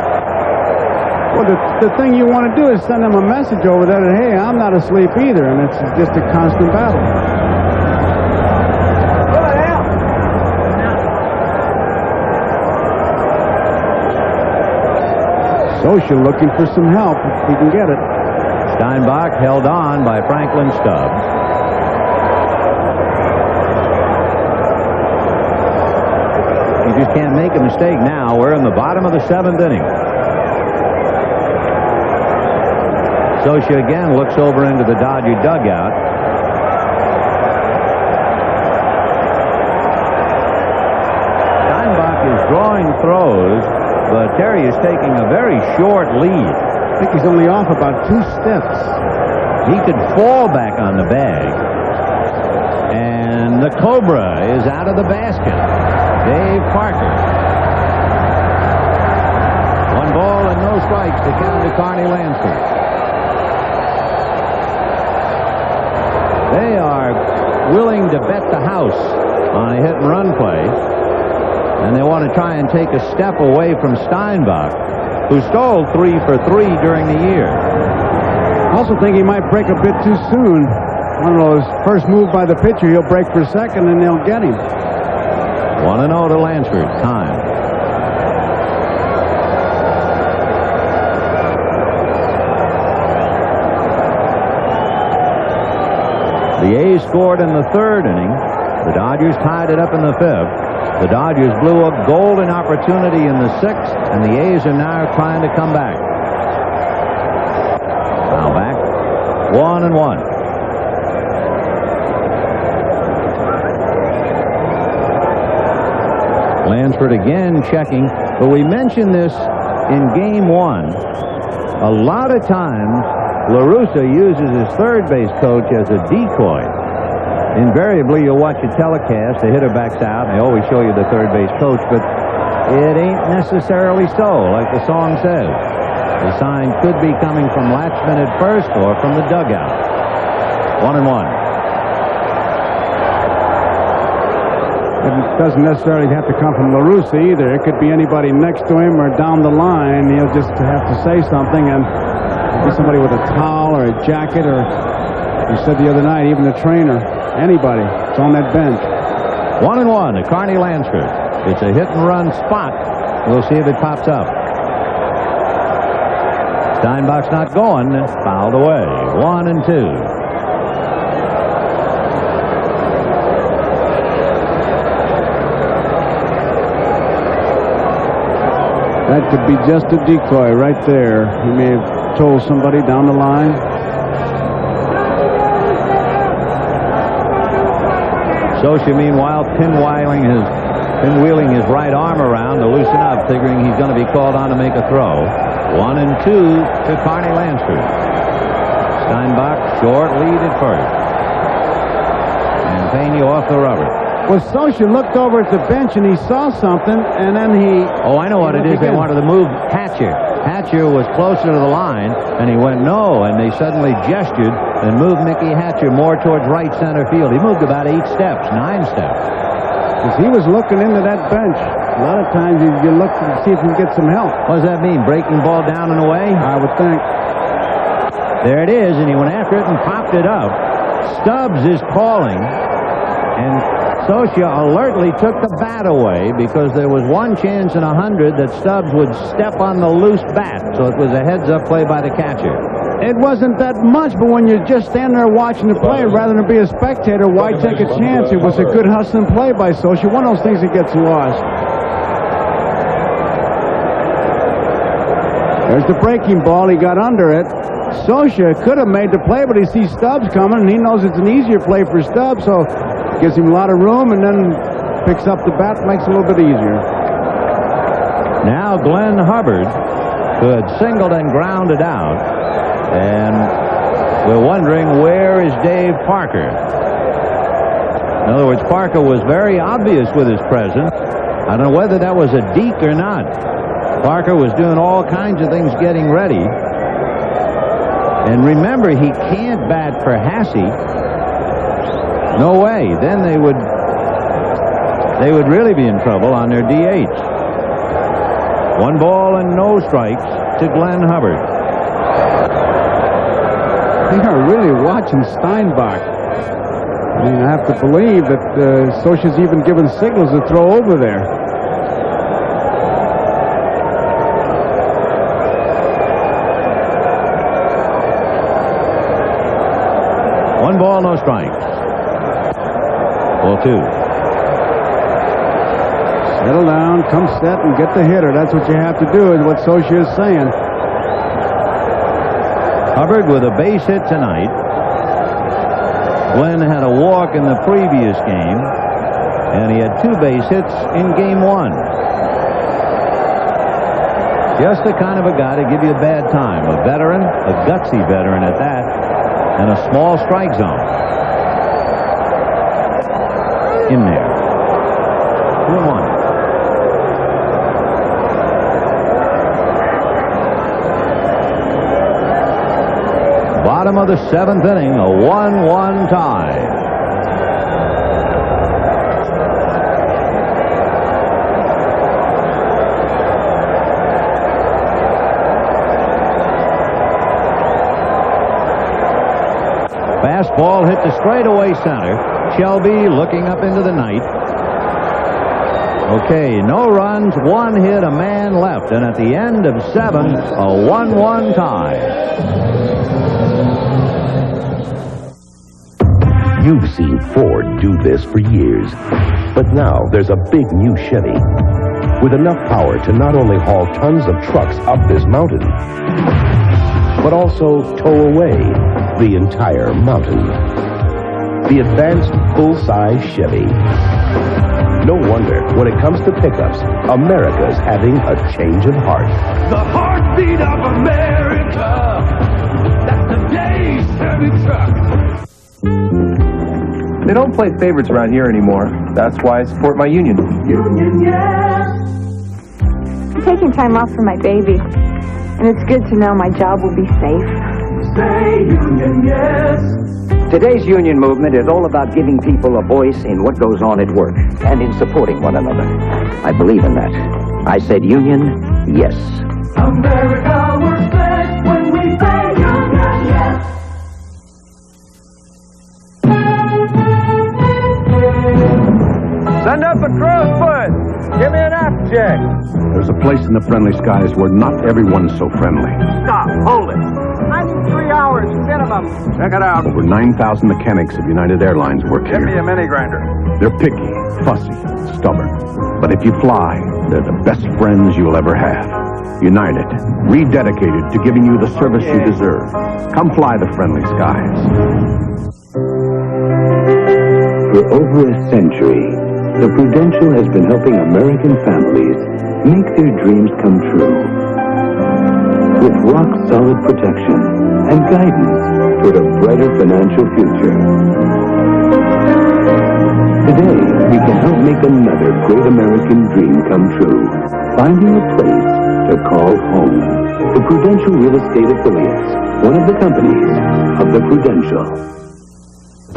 Well, the thing you want to do is send him a message over there that, hey, I'm not asleep either, and it's just a constant battle. Scioscia looking for some help if he can get it. Steinbach held on by Franklin Stubbs. You just can't make a mistake now. We're in the bottom of the 7th inning. Scioscia again looks over into the Dodger dugout. Steinbach is drawing throws, but Terry is taking a very short lead. I think he's only off about 2 steps. He could fall back on the bag. And the Cobra is out of the basket. Dave Parker. 1 ball and no strikes to count to Carney Lansford. They are willing to bet the house on a hit and run play. And they want to try and take a step away from Steinbach, who stole 3 for 3 during the year. I also think he might break a bit too soon. One of those first move by the pitcher, he'll break for second and they'll get him. 1-0 to Lansford. Time. The A's scored in the 3rd inning. The Dodgers tied it up in the 5th. The Dodgers blew a golden opportunity in the 6th, and the A's are now trying to come back. Now back. 1-1. Lansford again checking, but we mentioned this in Game 1. A lot of times, La Russa uses his third base coach as a decoy. Invariably, you'll watch a telecast, the hitter backs out, and they always show you the third base coach, but it ain't necessarily so, like the song says. The sign could be coming from Latchman at first or from the dugout. 1-1. It doesn't necessarily have to come from La Russa either. It could be anybody next to him or down the line. He'll just have to say something, and be somebody with a towel or a jacket, or you said the other night, even a trainer. Anybody. It's on that bench. 1-1 to Carney Lansford. It's a hit and run spot. We'll see if it pops up. Steinbach's not going. Fouled away. 1-2. That could be just a decoy right there. He may have told somebody down the line. Scioscia, meanwhile, pinwheeling his right arm around to loosen up, figuring he's going to be called on to make a throw. 1-2 to Carney Lansford. Steinbach, short lead at first. And Pena off the rubber. Well, Scioscia looked over at the bench and he saw something, and then he... Oh, I know what it is. They wanted to move Hatcher. Hatcher was closer to the line, and he went no, and they suddenly gestured and moved Mickey Hatcher more towards right center field. He moved about 9 steps. Because he was looking into that bench. A lot of times you look to see if you can get some help. What does that mean? Breaking ball down and away? I would think. There it is, and he went after it and popped it up. Stubbs is calling, and Scioscia alertly took the bat away because there was 1 chance in 100 that Stubbs would step on the loose bat, so it was a heads-up play by the catcher. It wasn't that much, but when you're just standing there watching the play, rather than be a spectator, why take a chance? It was a good hustling play by Scioscia. One of those things that gets lost. There's the breaking ball. He got under it. Scioscia could have made the play, but he sees Stubbs coming, and he knows it's an easier play for Stubbs, so gives him a lot of room, and then picks up the bat, makes it a little bit easier. Now Glenn Hubbard, who had singled and grounded out, and we're wondering, where is Dave Parker? In other words, Parker was very obvious with his presence. I don't know whether that was a deke or not. Parker was doing all kinds of things getting ready. And remember, he can't bat for Hasse. No way. Then they would really be in trouble on their DH. 1 ball and no strikes to Glenn Hubbard. They are really watching Steinbach. I mean, I have to believe that Scioscia's even given signals to throw over there. One ball, no strikes. Ball 2. Settle down, come set, and get the hitter. That's what you have to do, is what Scioscia is saying. Hubbard with a base hit tonight. Glenn had a walk in the previous game, and he had 2 base hits in game 1. Just the kind of a guy to give you a bad time. A veteran, a gutsy veteran at that, and a small strike zone. In there. 2-1. Bottom of the 7th inning, a 1-1 tie. Fastball hit to straightaway center. Shelby looking up into the night. Okay, no runs, 1 hit, a man left, and at the end of 7, a 1-1 tie. You've seen Ford do this for years, but now there's a big new Chevy with enough power to not only haul tons of trucks up this mountain, but also tow away the entire mountain. The advanced full-size Chevy. No wonder, when it comes to pickups, America's having a change of heart. The heartbeat of America. That's today's Chevy truck. They don't play favorites around here anymore. That's why I support my union. Union, yes. I'm taking time off for my baby, and it's good to know my job will be safe. Say union, yes. Today's union movement is all about giving people a voice in what goes on at work and in supporting one another. I believe in that. I said union, yes. America works best when we say union, yes. Send up a crowfoot. Give me an Applejack. There's a place in the friendly skies where not everyone's so friendly. Stop. Hold it. I need 3 hours minimum. Check it out. Over 9,000 mechanics of United Airlines work Give me here. a mini grinder. They're picky, fussy, stubborn. But if you fly, they're the best friends you'll ever have. United, rededicated to giving you the service you deserve. Come fly the friendly skies. For over a century, the Prudential has been helping American families make their dreams come true. With rock-solid protection and guidance toward a brighter financial future. Today, we can help make another great American dream come true. Finding a place to call home. The Prudential Real Estate Affiliates, one of the companies of the Prudential.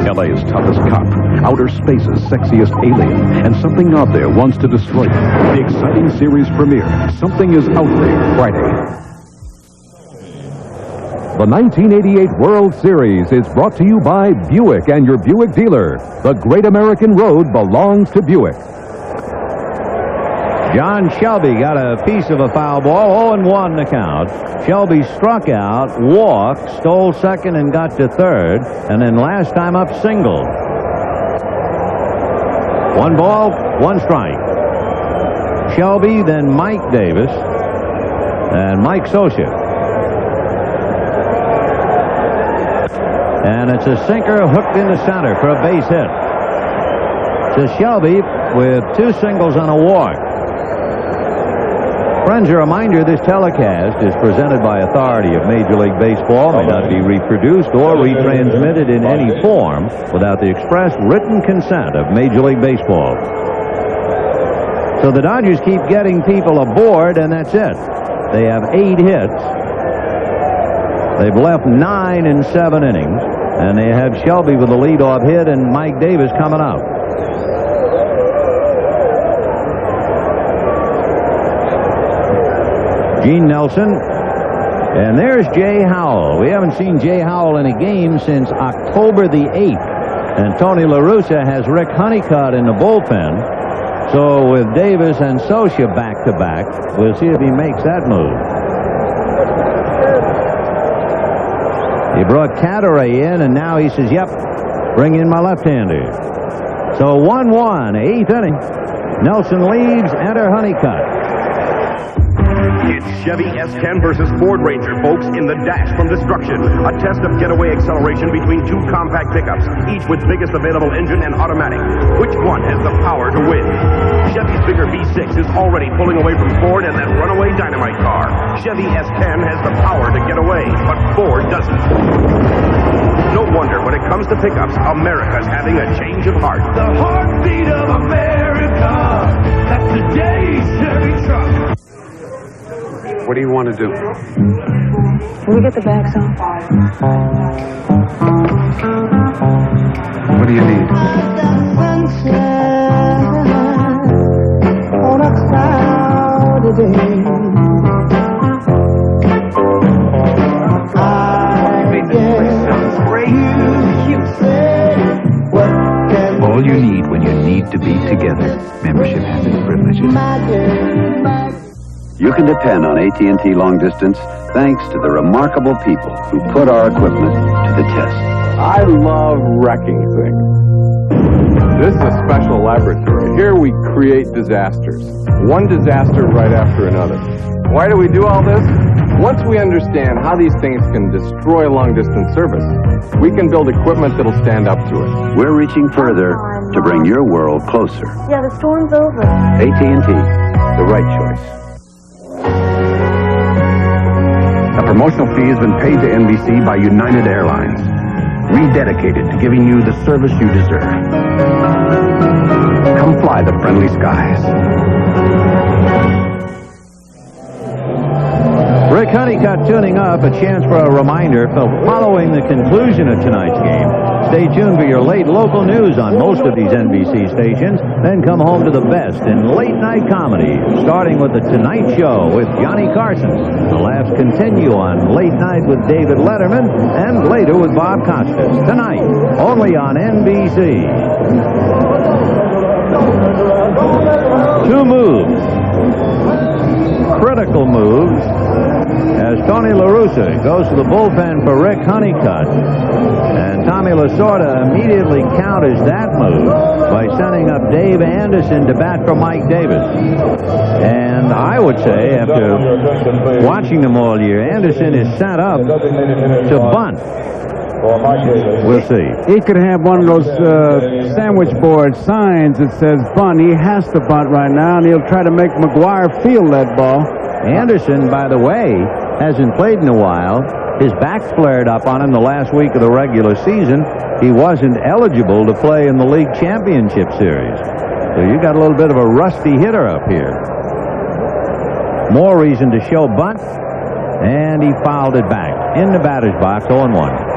LA's toughest cop, outer space's sexiest alien, and something out there wants to destroy it. The exciting series premiere, Something is Out There, Friday. The 1988 World Series is brought to you by Buick and your Buick dealer. The Great American Road belongs to Buick. John Shelby got a piece of a foul ball, 0-1 the count. Shelby struck out, walked, stole second and got to third, and then last time up singled. 1 ball, 1 strike. Shelby, then Mike Davis, and Mike Scioscia. And it's a sinker hooked into center for a base hit. To Shelby with 2 singles and a walk. Friends, a reminder, this telecast is presented by authority of Major League Baseball, may not be reproduced or retransmitted in any form without the express written consent of Major League Baseball. So the Dodgers keep getting people aboard, and that's it. They have 8 hits. They've left 9 in 7 innings, and they have Shelby with the leadoff hit and Mike Davis coming out. Gene Nelson, and there's Jay Howell. We haven't seen Jay Howell in a game since October the 8th, and Tony La Russa has Rick Honeycutt in the bullpen. So with Davis and Socia back-to-back, we'll see if he makes that move. He brought Cadaret in, and now he says, yep, bring in my left-hander. So 1-1, 8th inning. Nelson leads, enter Honeycutt. It's Chevy S10 versus Ford Ranger, folks, in the dash from destruction. A test of getaway acceleration between 2 compact pickups, each with biggest available engine and automatic. Which one has the power to win? Chevy's bigger V6 is already pulling away from Ford and that runaway dynamite car. Chevy S10 has the power to get away, but Ford doesn't. No wonder when it comes to pickups, America's having a change of heart. The heartbeat of America. That's today's Chevy truck. What do you want to do? Can we get the bags on? What do you need? On a cloudy day, All you need when you need to be together. Membership has its privileges. You can depend on AT&T Long Distance thanks to the remarkable people who put our equipment to the test. I love wrecking things. This is a special laboratory. Here we create disasters. One disaster right after another. Why do we do all this? Once we understand how these things can destroy long-distance service, we can build equipment that'll stand up to it. We're reaching further to bring your world closer. Yeah, the storm's over. AT&T, the right choice. A promotional fee has been paid to NBC by United Airlines, rededicated to giving you the service you deserve. Come fly the friendly skies. Rick Honeycutt tuning up. A chance for a reminder following the conclusion of tonight's game. Stay tuned for your late local news on most of these NBC stations. Then come home to the best in late-night comedy, starting with The Tonight Show with Johnny Carson. The laughs continue on Late Night with David Letterman and later with Bob Costas. Tonight, only on NBC. 2 moves. Critical moves as Tony La Russa goes to the bullpen for Rick Honeycutt. And Tommy Lasorda immediately counters that move by sending up Dave Anderson to bat for Mike Davis. And I would say, after watching them all year, Anderson is set up to bunt. We'll see. He could have one of those sandwich board signs that says bunt. He has to bunt right now, and he'll try to make McGuire feel that ball. Anderson, by the way, hasn't played in a while. His back flared up on him the last week of the regular season. He wasn't eligible to play in the league championship series. So you got a little bit of a rusty hitter up here. More reason to show bunt, and he fouled it back in the batter's box, 0-1.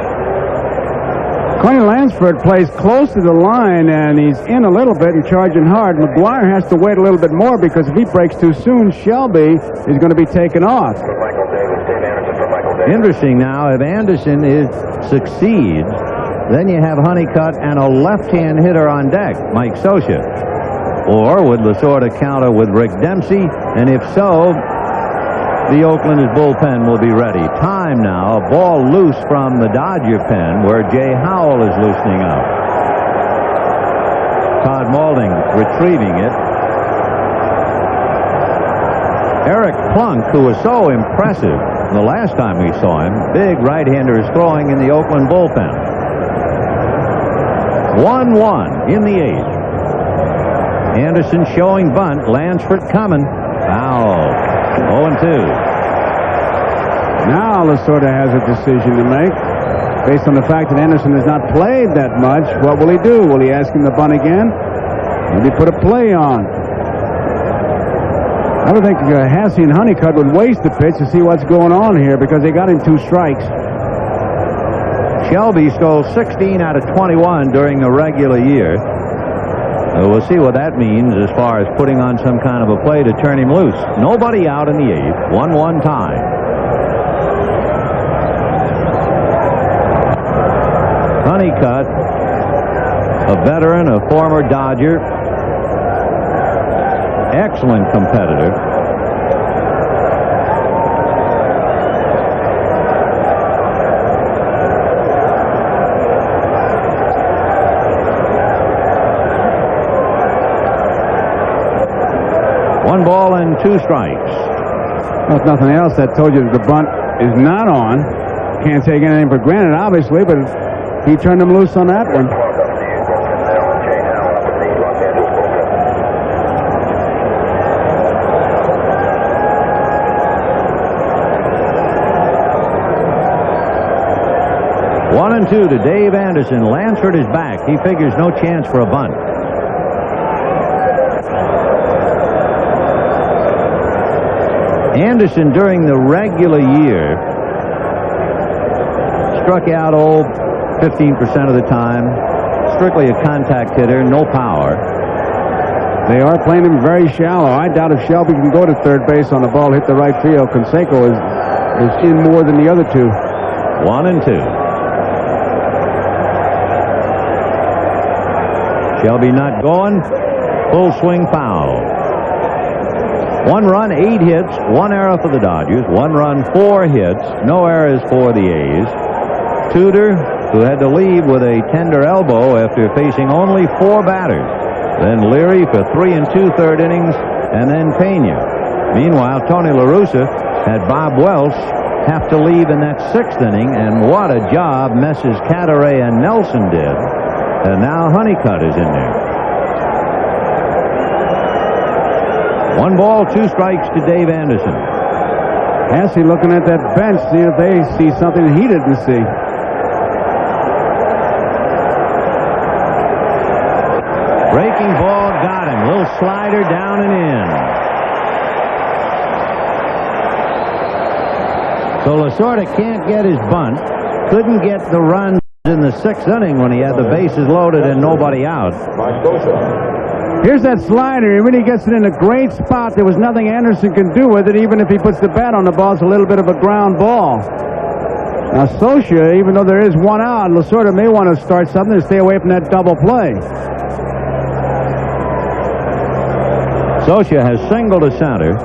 Connie Lansford plays close to the line, and he's in a little bit and charging hard. McGuire has to wait a little bit more because if he breaks too soon, Shelby is going to be taken off. Interesting now, if Anderson succeeds, then you have Honeycutt and a left-hand hitter on deck, Mike Socia. Or would Lasorda counter with Rick Dempsey? And if so, the Oakland bullpen will be ready. Time now, a ball loose from the Dodger pen where Jay Howell is loosening up. Todd Maulding retrieving it. Eric Plunk, who was so impressive the last time we saw him, big right-hander, is throwing in the Oakland bullpen. 1-1 in the 8th. Anderson showing bunt. Lansford coming. Foul. 0-2. Now Lasorda has a decision to make. Based on the fact that Anderson has not played that much, what will he do? Will he ask him to bunt again? Maybe put a play on. I would think Hasse and Honeycutt would waste the pitch to see what's going on here because they got him 2 strikes. Shelby stole 16 out of 21 during the regular year. We'll see what that means as far as putting on some kind of a play to turn him loose. Nobody out in the 8th. 1-1 tie. Honeycutt, a veteran, a former Dodger, excellent competitor. One ball and 2 strikes. Well, if nothing else, that told you that the bunt is not on. Can't take anything for granted, obviously, but he turned him loose on that one. One and 2 to Dave Anderson. Lansford is back. He figures no chance for a bunt. Anderson, during the regular year, struck out 15% of the time. Strictly a contact hitter, no power. They are playing him very shallow. I doubt if Shelby can go to third base on the ball, hit the right field. Canseco is in more than the other 2. 1 and 2. Shelby not going. Full swing foul. 1 run, 8 hits, 1 error for the Dodgers. 1 run, 4 hits, no errors for the A's. Tudor, who had to leave with a tender elbow after facing only 4 batters. Then Leary for 3 2/3 innings, and then Pena. Meanwhile, Tony La Russa had Bob Welch have to leave in that 6th inning, and what a job Messes Cadaret and Nelson did. And now Honeycutt is in there. 1 ball, 2 strikes to Dave Anderson. Hasse looking at that bench, see if they see something he didn't see. Breaking ball got him. Little slider down and in. So Lasorda can't get his bunt. Couldn't get the run in the 6th inning when he had the bases loaded and nobody out. Here's that slider. He really gets it in a great spot. There was nothing Anderson can do with it, even if he puts the bat on the ball. It's a little bit of a ground ball. Now, Scioscia, even though there is 1 out, Lasorda may want to start something to stay away from that double play. Scioscia has singled to center,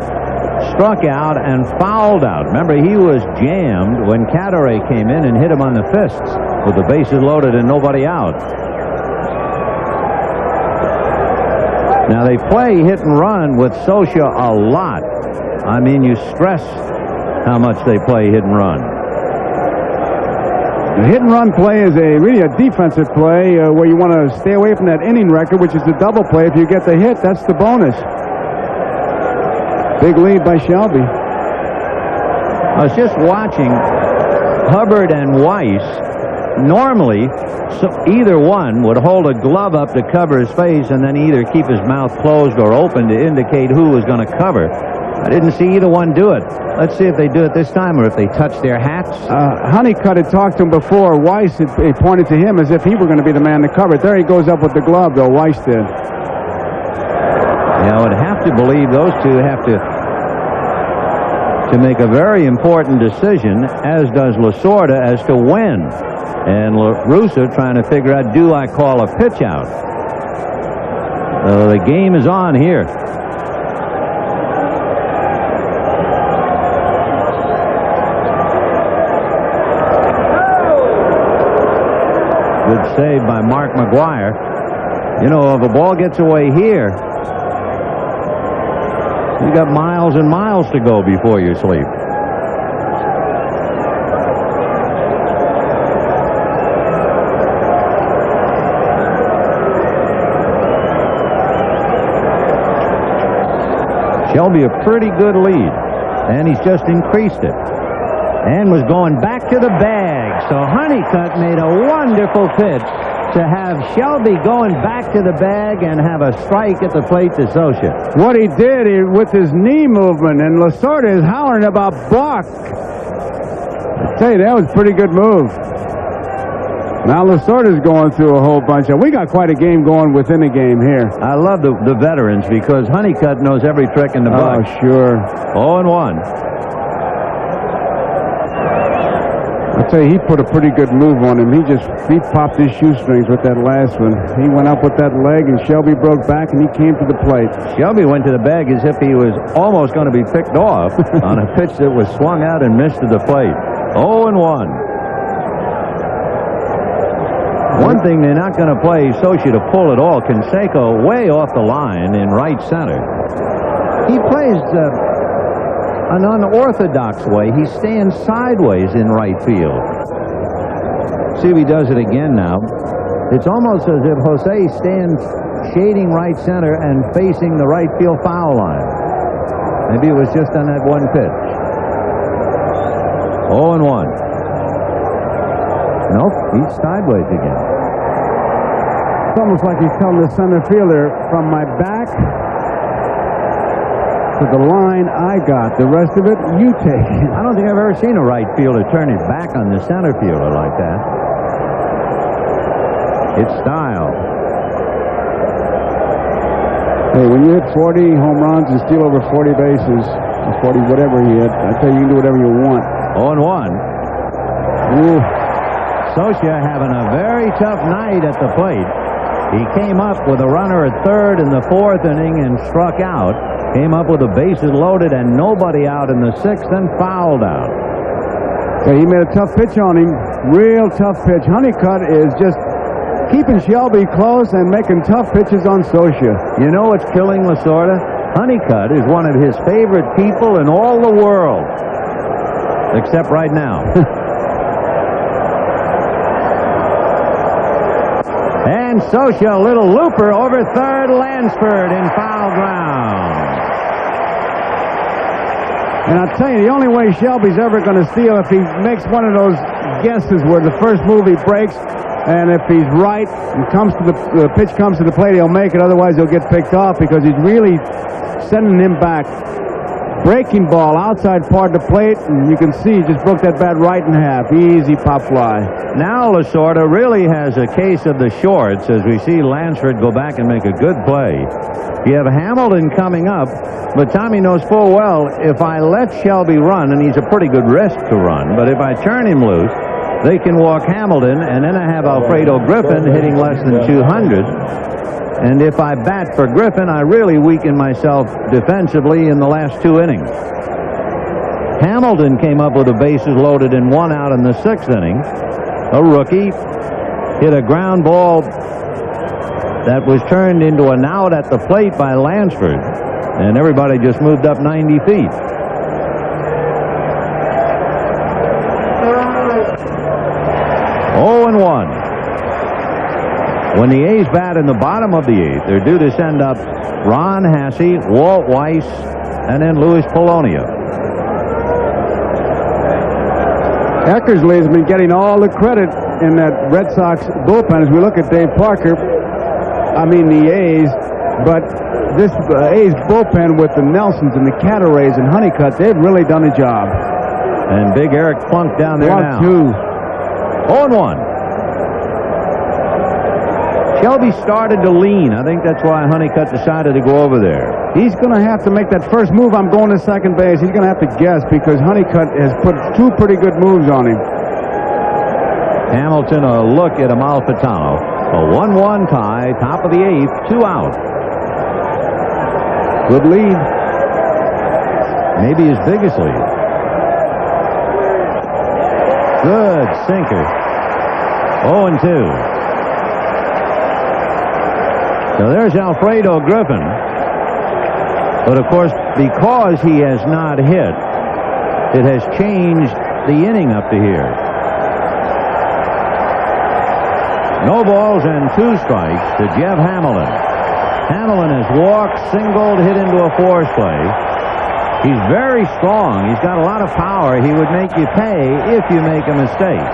struck out, and fouled out. Remember, he was jammed when Cadaret came in and hit him on the fists with the bases loaded and nobody out. Now, they play hit and run with Scioscia a lot. I mean, you stress how much they play hit and run. The hit and run play is really a defensive play where you want to stay away from that inning record, which is the double play. If you get the hit, that's the bonus. Big lead by Shelby. I was just watching Hubbard and Weiss. Normally, either one would hold a glove up to cover his face and then either keep his mouth closed or open to indicate who was going to cover. I didn't see either one do it. Let's see if they do it this time or if they touch their hats. Honeycutt had talked to him before. Weiss had pointed to him as if he were going to be the man to cover it. There he goes up with the glove, though. Weiss did. Yeah, I would have to believe those two have to make a very important decision, as does Lasorda, as to when. And La Russa trying to figure out, do I call a pitch out? The game is on here. Good save by Mark McGwire. You know, if a ball gets away here, you got miles and miles to go before you sleep. Shelby a pretty good lead. And he's just increased it. And was going back to the bag. So Honeycutt made a wonderful pitch to have Shelby going back to the bag and have a strike at the plate to Scioscia. What he did with his knee movement, and Lasorda is howling about balk. I tell you, that was a pretty good move. Now Lasorda's going through a whole bunch of... We got quite a game going within a game here. I love the veterans because Honeycutt knows every trick in the book. Oh, sure. 0-1. I'll tell you, he put a pretty good move on him. He popped his shoestrings with that last one. He went up with that leg, and Shelby broke back, and he came to the plate. Shelby went to the bag as if he was almost going to be picked off on a pitch that was swung out and missed to the plate. 0-1. One thing they're not going to play Scioscia to pull at all. Canseco way off the line in right center. He plays an unorthodox way. He stands sideways in right field. See if he does it again now. It's almost as if Jose stands shading right center and facing the right field foul line. Maybe it was just on that one pitch. 0-1. Nope, he's sideways again. It's almost like he's telling the center fielder, from my back to the line I got. The rest of it, you take. I don't think I've ever seen a right fielder turn his back on the center fielder like that. It's style. Hey, when you hit 40 home runs and steal over 40 bases, 40 whatever he hit, I tell you, you can do whatever you want. 0-1. Ooh. Scioscia having a very tough night at the plate. He came up with a runner at third in the fourth inning and struck out. Came up with the bases loaded and nobody out in the sixth and fouled out. So he made a tough pitch on him. Real tough pitch. Honeycutt is just keeping Shelby close and making tough pitches on Scioscia. You know what's killing Lasorda? Honeycutt is one of his favorite people in all the world. Except right now. And Scioscia, a little looper over third. Lansford in foul ground. And I'll tell you, the only way Shelby's ever going to steal if he makes one of those guesses where the first move he breaks, and if he's right and comes to the pitch comes to the plate, he'll make it. Otherwise, he'll get picked off because he's really sending him back. Breaking ball outside part of the plate, and you can see he just broke that bat right in half. Easy pop fly. Now Lasorda really has a case of the shorts as we see Lansford go back and make a good play. You have Hamilton coming up, but Tommy knows full well if I let Shelby run, and he's a pretty good risk to run, but if I turn him loose, they can walk Hamilton, and then I have Alfredo Griffin hitting less than 200. And if I bat for Griffin, I really weaken myself defensively in the last two innings. Hamilton came up with the bases loaded and one out in the sixth inning. A rookie hit a ground ball that was turned into an out at the plate by Lansford. And everybody just moved up 90 feet. Oh, and 1. When the A's bat in the bottom of the eighth, they're due to send up Ron Hassey, Walt Weiss, and then Louis Polonia. Eckersley has been getting all the credit in that Red Sox bullpen as we look at Dave Parker. I mean the A's, but this A's bullpen with the Nelsons and the Catarays and Honeycutt, they've really done a job. And big Eric Plunk down there now. 0-1. Shelby started to lean. I think that's why Honeycutt decided to go over there. He's going to have to make that first move. I'm going to second base. He's going to have to guess because Honeycutt has put two pretty good moves on him. Hamilton a look at Amalfitano. A 1-1 tie, top of the eighth, 2 out. Good lead. Maybe his biggest lead. Good sinker. 0-2. So there's Alfredo Griffin. But of course, because he has not hit, it has changed the inning up to here. No balls and 2 strikes to Jeff Hamilton. Hamilton has walked, singled, hit into a force play. He's very strong. He's got a lot of power. He would make you pay if you make a mistake.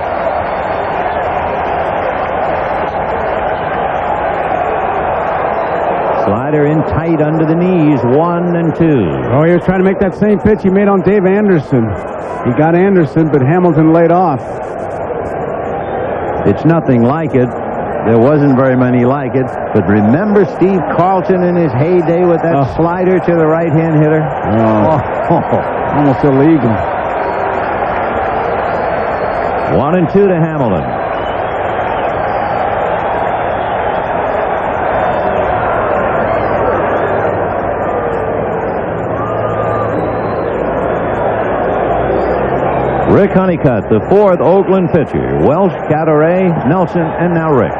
Slider in tight under the knees, 1 and 2. Oh, he was trying to make that same pitch he made on Dave Anderson. He got Anderson, but Hamilton laid off. It's nothing like it. There wasn't very many like it. But remember Steve Carlton in his heyday with that slider to the right-hand hitter? Almost illegal. 1 and 2 to Hamilton. Rick Honeycutt, the fourth Oakland pitcher. Welsh, Cadaret, Nelson, and now Rick.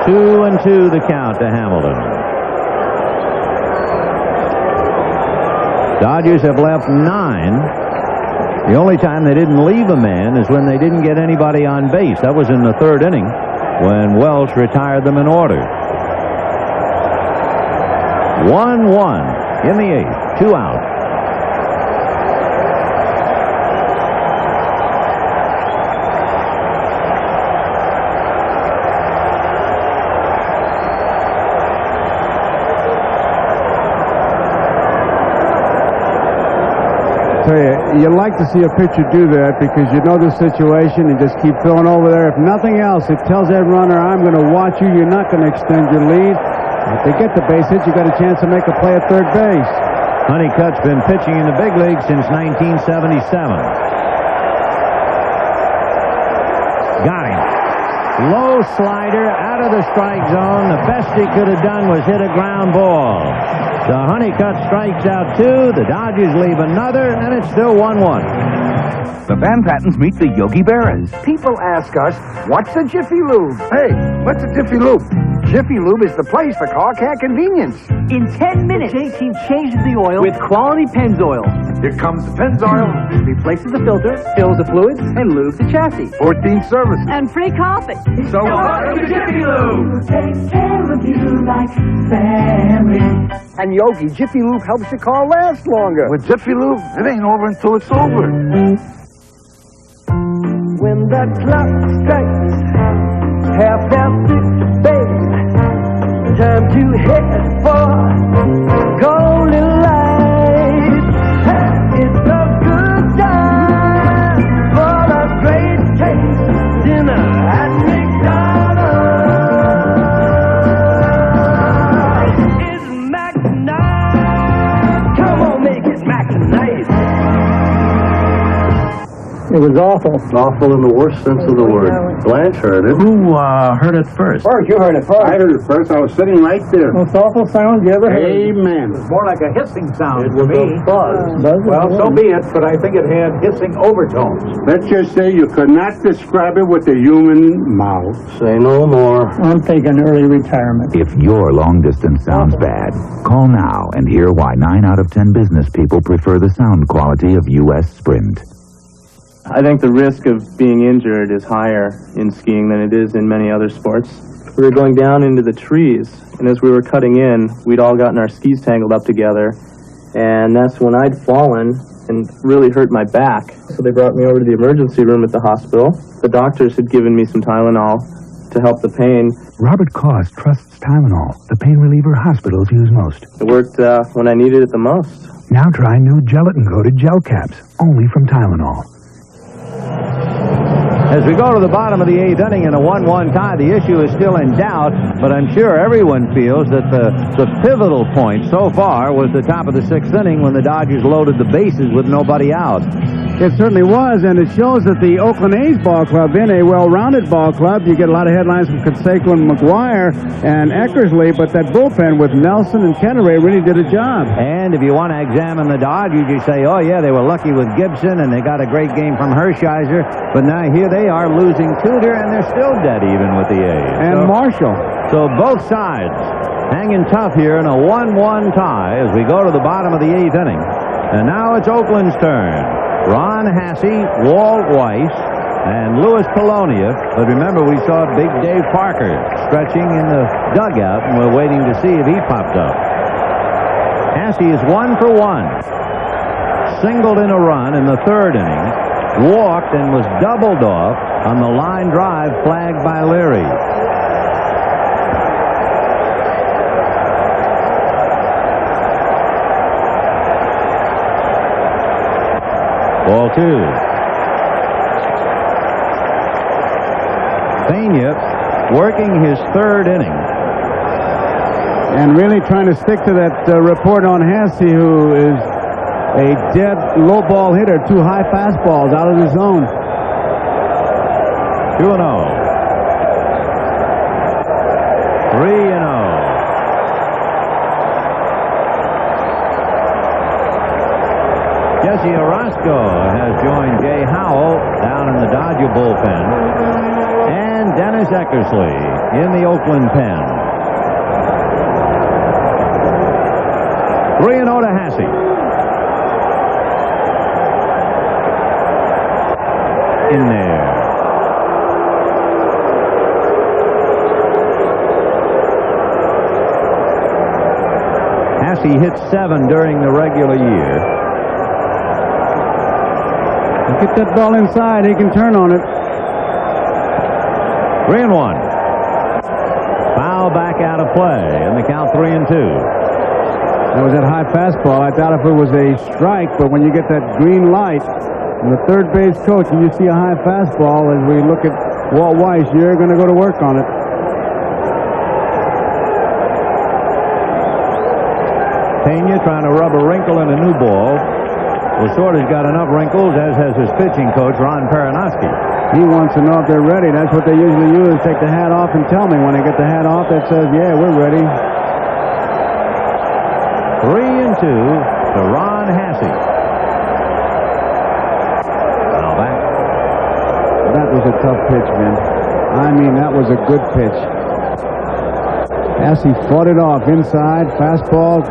Two and 2 the count to Hamilton. Dodgers have left 9. The only time they didn't leave a man is when they didn't get anybody on base. That was in the 3rd inning when Welsh retired them in order. 1-1 in the 8th, 2 out. You like to see a pitcher do that because you know the situation and just keep throwing over there. If nothing else, it tells that runner, I'm going to watch you. You're not going to extend your lead. If they get the base hit, you got a chance to make a play at third base. Honeycutt's been pitching in the big league since 1977. Got him. Low slider out of the strike zone. The best he could have done was hit a ground ball. The Honeycutt strikes out 2. The Dodgers leave another, and it's still 1-1. The Van Pattens meet the Yogi Berras. People ask us, what's a Jiffy Lube? Hey, what's a Jiffy Lube? Jiffy Lube is the place for car care convenience. In 10 minutes, J-Team changes the oil with quality Pennzoil. Here comes the Pennzoil. Replaces the filter, fills the fluids, and lubes the chassis. 14 services. And free coffee. So welcome to Jiffy Lube. Takes care of you like family. And Yogi, Jiffy Lube helps your car last longer. With Jiffy Lube, it ain't over until it's over. When the clock strikes 6:30, babe, time to head for golden light. It's a good time for a great taste dinner at McDonald's. It's Mac Night. Come on, make it Mac Night. It was awful. Awful in the worst sense of the word. Blanche heard it. Who heard it first? First, you heard it first. I heard it first. I was sitting right there. Most awful sound you ever heard. Amen. More like a hissing sound It was a buzz. Well, so be it, but I think it had hissing overtones. Let's just say you could not describe it with a human mouth. Say no more. I'm taking early retirement. If your long distance sounds bad, call now and hear why 9 out of 10 business people prefer the sound quality of U.S. Sprint. I think the risk of being injured is higher in skiing than it is in many other sports. We were going down into the trees, and as we were cutting in, we'd all gotten our skis tangled up together, and that's when I'd fallen and really hurt my back. So they brought me over to the emergency room at the hospital. The doctors had given me some Tylenol to help the pain. Robert Koss trusts Tylenol, the pain reliever hospitals use most. It worked when I needed it the most. Now try new gelatin-coated gel caps, only from Tylenol. As we go to the bottom of the 8th inning in a 1-1 tie, the issue is still in doubt, but I'm sure everyone feels that the pivotal point so far was the top of the 6th inning when the Dodgers loaded the bases with nobody out. It certainly was, and it shows that the Oakland A's ball club, in a well-rounded ball club, you get a lot of headlines from Canseco and McGuire and Eckersley, but that bullpen with Nelson and Cadaret really did a job. And if you want to examine the Dodgers, you say, oh yeah, they were lucky with Gibson, and they got a great game from Hershiser, but now here they are losing Tudor, and they're still dead even with the A's. And Marshall. So both sides hanging tough here in a 1-1 tie as we go to the bottom of the 8th inning. And now it's Oakland's turn. Ron Hasse, Walt Weiss, and Louis Polonia. But remember, we saw Big Dave Parker stretching in the dugout, and we're waiting to see if he popped up. Hasse is 1 for 1. Singled in a run in the third inning. Walked and was doubled off on the line drive flagged by Leary. Ball 2. Pena working his third inning. And really trying to stick to that report on Hasse, who is a dead low ball hitter, 2 high fastballs out of the zone. 2-0. 3-0. Jesse Orozco has joined Jay Howell down in the Dodger bullpen. And Dennis Eckersley in the Oakland pen. 3-0 to Hasse. In there. Hasse hit 7 during the regular year. Get that ball inside, he can turn on it. 3-1. Foul back out of play, and the count 3-2. That was that high fastball. I doubt if it was a strike, but when you get that green light from the third base coach and you see a high fastball, as we look at Walt Weiss, you're going to go to work on it. Pena trying to rub a wrinkle in a new ball. Lasorda's got enough wrinkles, as has his pitching coach, Ron Perinoski. He wants to know if they're ready. That's what they usually use. Take the hat off and tell me. When they get the hat off, that says, yeah, we're ready. 3-2 to Ron Hasse. Now back. That was a tough pitch, man. I mean, that was a good pitch. Hasse fought it off inside, fastball,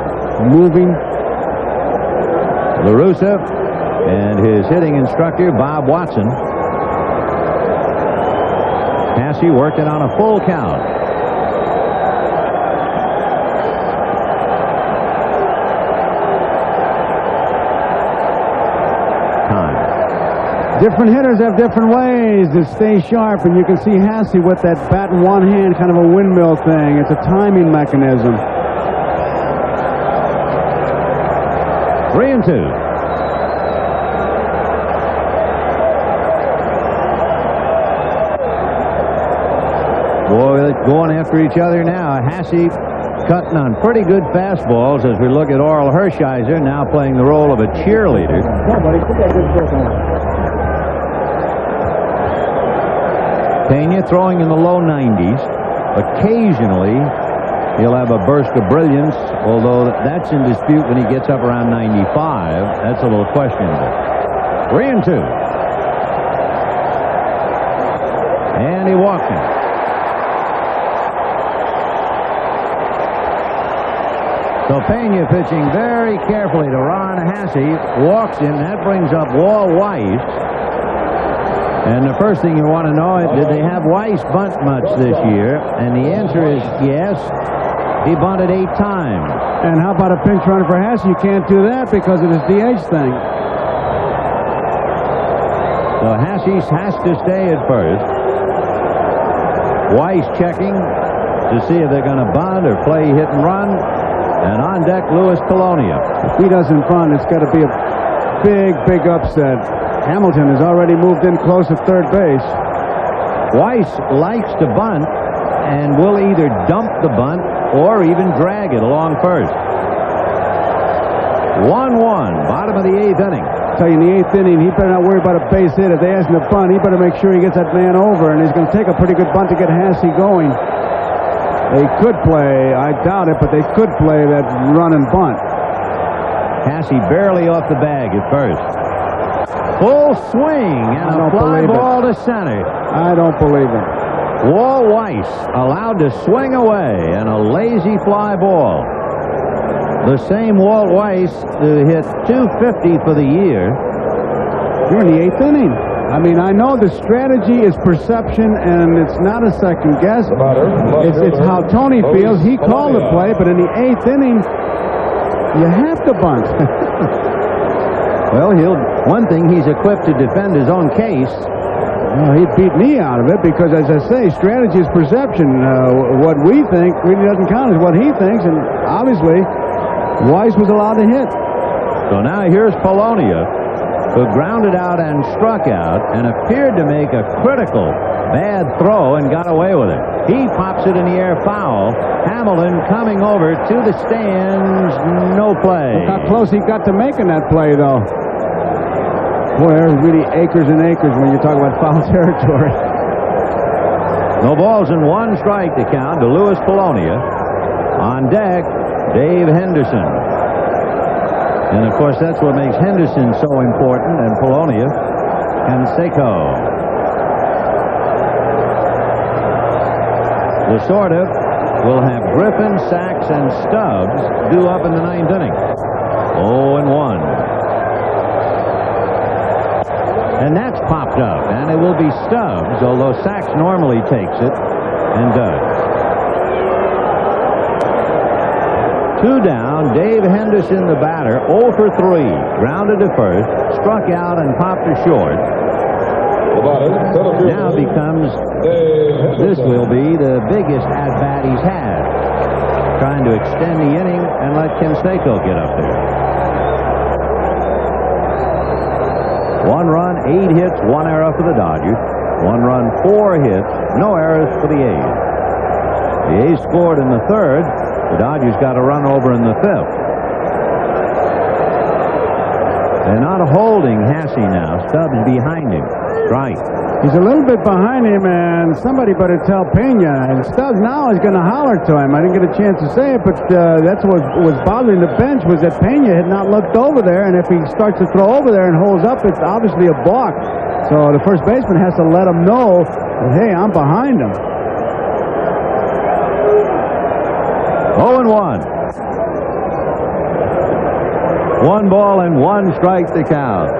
moving. La Russa and his hitting instructor, Bob Watson. Hasse worked it on a full count. Time. Different hitters have different ways to stay sharp, and you can see Hasse with that bat in one hand, kind of a windmill thing. It's a timing mechanism. 3-2. Boy, they're going after each other now. Hasse cutting on pretty good fastballs as we look at Oral Hershiser now playing the role of a cheerleader. Pena throwing in the low 90s. Occasionally, he'll have a burst of brilliance, although that's in dispute when he gets up around 95. That's a little questionable. 3-2. And he walks him. So Pena pitching very carefully to Ron Hasse, walks him. That brings up Walt Weiss. And the first thing you want to know is, did they have Weiss bunt much this year? And the answer is yes. He bunted 8 times. And how about a pinch run for Hasse? You can't do that because of his DH thing. So Hasse has to stay at first. Weiss checking to see if they're going to bunt or play hit and run. And on deck, Louis Polonia. If he doesn't bunt, it's got to be a big, big upset. Hamilton has already moved in close at third base. Weiss likes to bunt and will either dump the bunt or even drag it along first. 1-1, bottom of the 8th inning. I tell you, in the 8th inning, he better not worry about a base hit. If they ask him to bunt, he better make sure he gets that man over, and he's going to take a pretty good bunt to get Hasse going. They could play, I doubt it, but they could play that run and bunt. Hasse barely off the bag at first. Full swing and a fly ball to center. I don't believe it. Walt Weiss allowed to swing away and a lazy fly ball. The same Walt Weiss who hit .250 for the year. You're in the 8th inning. I mean, I know the strategy is perception, and it's not a second guess. It's how Tony feels. He called the play, but in the 8th inning, you have to bunt. Well, one thing, he's equipped to defend his own case. Well, he'd beat me out of it because, as I say, strategy is perception. What we think really doesn't count as what he thinks, and obviously, Weiss was allowed to hit. So now here's Polonia, who grounded out and struck out and appeared to make a critical bad throw and got away with it. He pops it in the air foul. Hamilton coming over to the stands, no play. Look how close he got to making that play, though. Boy, there's really acres and acres when you talk about foul territory. No balls and 1 strike to count to Louis Polonia. On deck, Dave Henderson. And, of course, that's what makes Henderson so important, and Polonia, Canseco. Lasorda will have Griffin, Sachs, and Stubbs due up in the 9th inning. 0-1. And that's popped up, and it will be Stubbs, although Sachs normally takes it and does. 2 down, Dave Henderson, the batter, 0 for 3. Grounded to first, struck out and popped to short. Now this will be the biggest at-bat he's had. Trying to extend the inning and let Canseco get up there. 1 run, 8 hits, 1 error for the Dodgers. 1 run, 4 hits, no errors for the A's. The A's scored in the 3rd. The Dodgers got a run over in the 5th. They're not holding Hasse now. Stubbs behind him. Strike. He's a little bit behind him, and somebody better tell Pena. And Stubbs now is going to holler to him. I didn't get a chance to say it, but that's what was bothering the bench was that Pena had not looked over there, and if he starts to throw over there and holds up, it's obviously a balk. So the first baseman has to let him know that, hey, I'm behind him. 0-1. 1 ball and 1 strike to count.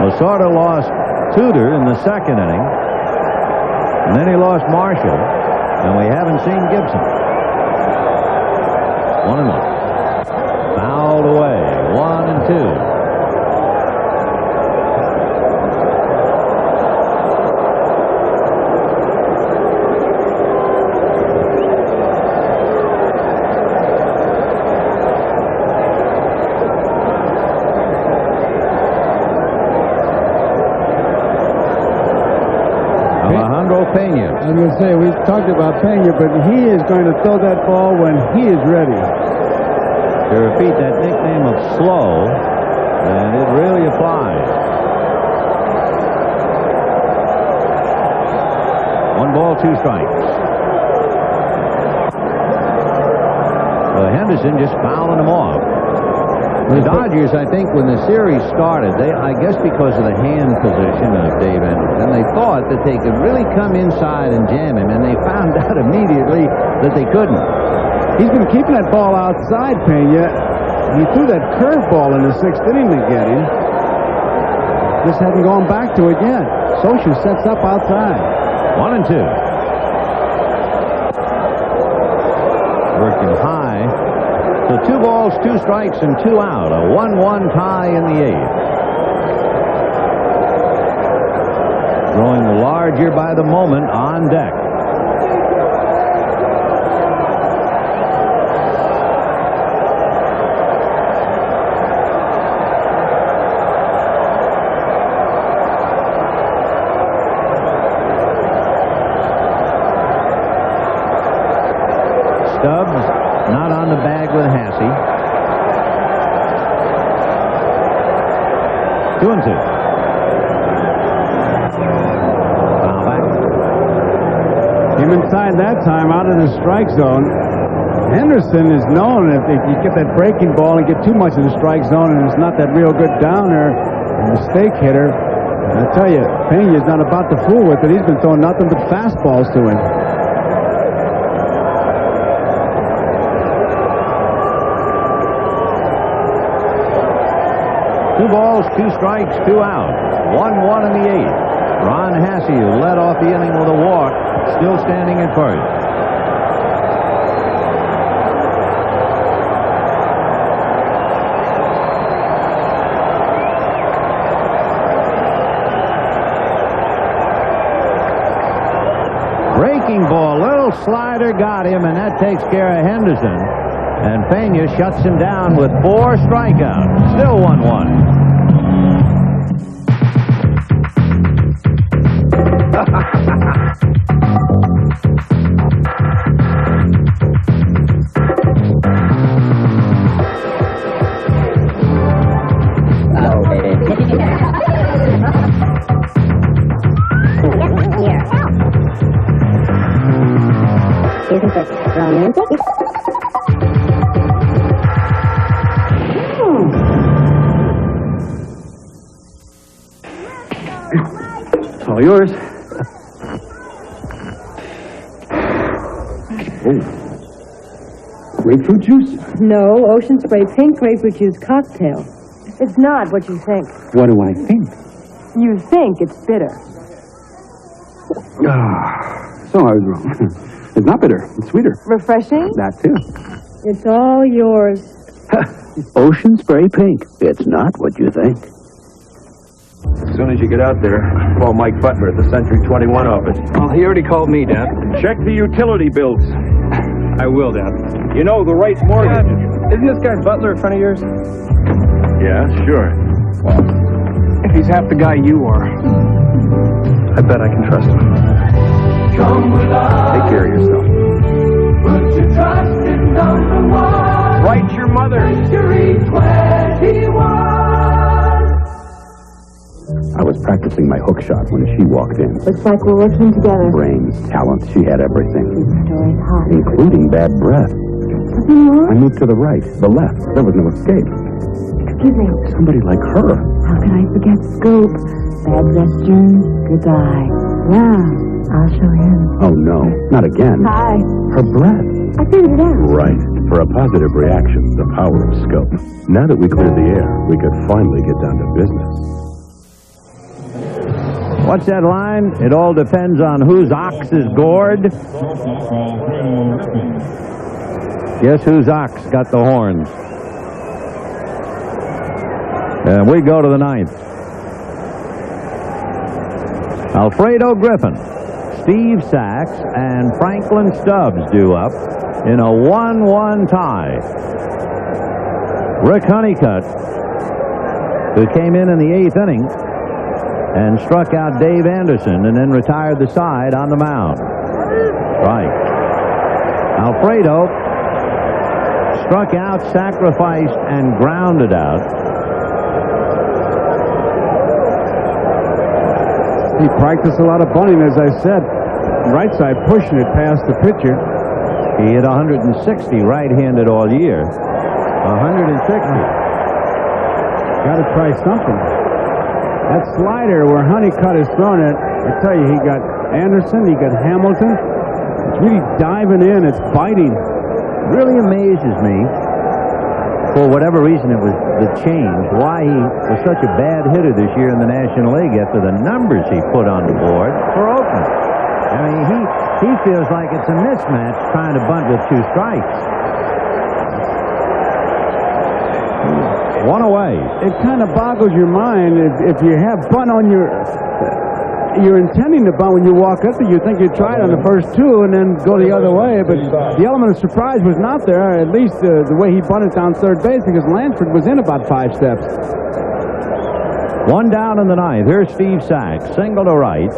Lasorda lost Tudor in the 2nd inning, and then he lost Marshall, and we haven't seen Gibson. 1-1. Fouled away. 1-2. Pena. I was going to say, we've talked about Pena, but he is going to throw that ball when he is ready. To repeat that nickname of slow, and it really applies. 1 ball, 2 strikes. Well, Henderson just fouling him off. The Dodgers, I think, when the series started, I guess because of the hand position of Dave Henderson, they thought that they could really come inside and jam him, and they found out immediately that they couldn't. He's been keeping that ball outside, Pena. He threw that curveball in the 6th inning to get him. Just hasn't gone back to it yet. Socha sets up outside. 1-2. Working high. So 2 balls, 2 strikes, and 2 out. A 1-1 tie in the 8th. Growing larger by the moment on deck. Stubbs not on the bag with Hasse. 2-2. Foul back. Came inside that time, out of the strike zone. Henderson is known if you get that breaking ball and get too much in the strike zone, and it's not that real good downer, a mistake hitter. I tell you, Pena's not about to fool with it. He's been throwing nothing but fastballs to him. Two balls, 2 strikes, 2 out. 1-1 in the 8th. Ron Hassey, who led off the inning with a walk, still standing at first. Breaking ball, little slider got him, and that takes care of Henderson. And Pena shuts him down with 4 strikeouts. Still 1-1. Isn't this romantic? It's all yours. Oh. Grapefruit juice? No, Ocean Spray Pink Grapefruit Juice cocktail. It's not what you think. What do I think? You think it's bitter. So I was wrong. It's not bitter. It's sweeter. Refreshing? That too. It's all yours. Ocean Spray Pink. It's not what you think. As soon as you get out there, call Mike Butler at the Century 21 office. Well, he already called me, Dad. Check the utility bills. I will, Dad. You know, the Wright mortgage. Isn't this guy Butler a friend of yours? Yeah, sure. If he's half the guy you are, I bet I can trust him. Take care of yourself. Put your trust in number 1. Write your mother. Century 21. I was practicing my hook shot when she walked in. Looks like we're working together. Brains, talent, she had everything. Story's hot. Including bad breath. Something wrong? I moved to the right, the left. There was no escape. Excuse me. Somebody like her. How could I forget Scoop? Bad Western, goodbye. Yeah, I'll show him. Oh no, not again. Hi. Her breath. I figured it out. Right. For a positive reaction, the power of scope. Now that we cleared the air, we could finally get down to business. What's that line? It all depends on whose ox is gored. Guess whose ox got the horns? And we go to the 9th. Alfredo Griffin, Steve Sachs, and Franklin Stubbs due up in a 1-1 tie. Rick Honeycutt, who came in the 8th inning and struck out Dave Anderson and then retired the side on the mound. Right. Alfredo struck out, sacrificed, and grounded out. He practiced a lot of bunting, as I said. Right side pushing it past the pitcher. He hit 160 right-handed all year. 160. Got to try something. That slider where Honeycutt is throwing it, I tell you, he got Anderson, he got Hamilton. It's really diving in, it's biting. Really amazes me, for whatever reason it was the change, why he was such a bad hitter this year in the National League after the numbers he put on the board for Oakland. I mean, he feels like it's a mismatch trying to bunt with 2 strikes. One away. It kind of boggles your mind if you have bunt on you're intending to bunt when you walk up there. You think you try it on the first 2 and then go the other way, but the element of surprise was not there, at least the way he bunted down third base, because Lansford was in about 5 steps. 1 down in the 9th. Here's Steve Sachs, single to right.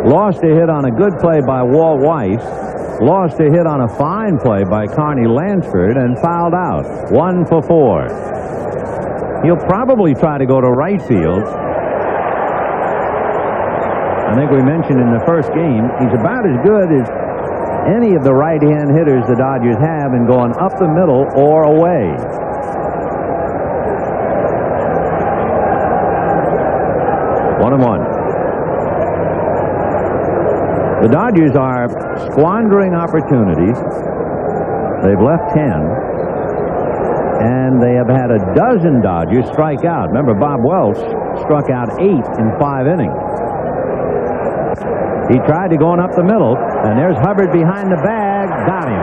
Lost a hit on a good play by Walt Weiss. Lost a hit on a fine play by Carney Lansford and fouled out. 1 for 4. He'll probably try to go to right field. I think we mentioned in the first game, he's about as good as any of the right-hand hitters the Dodgers have in going up the middle or away. 1-1. The Dodgers are squandering opportunities. They've left 10. And they have had a dozen Dodgers strike out. Remember, Bob Welch struck out 8 in 5 innings. He tried to go up the middle, and there's Hubbard behind the bag. Got him.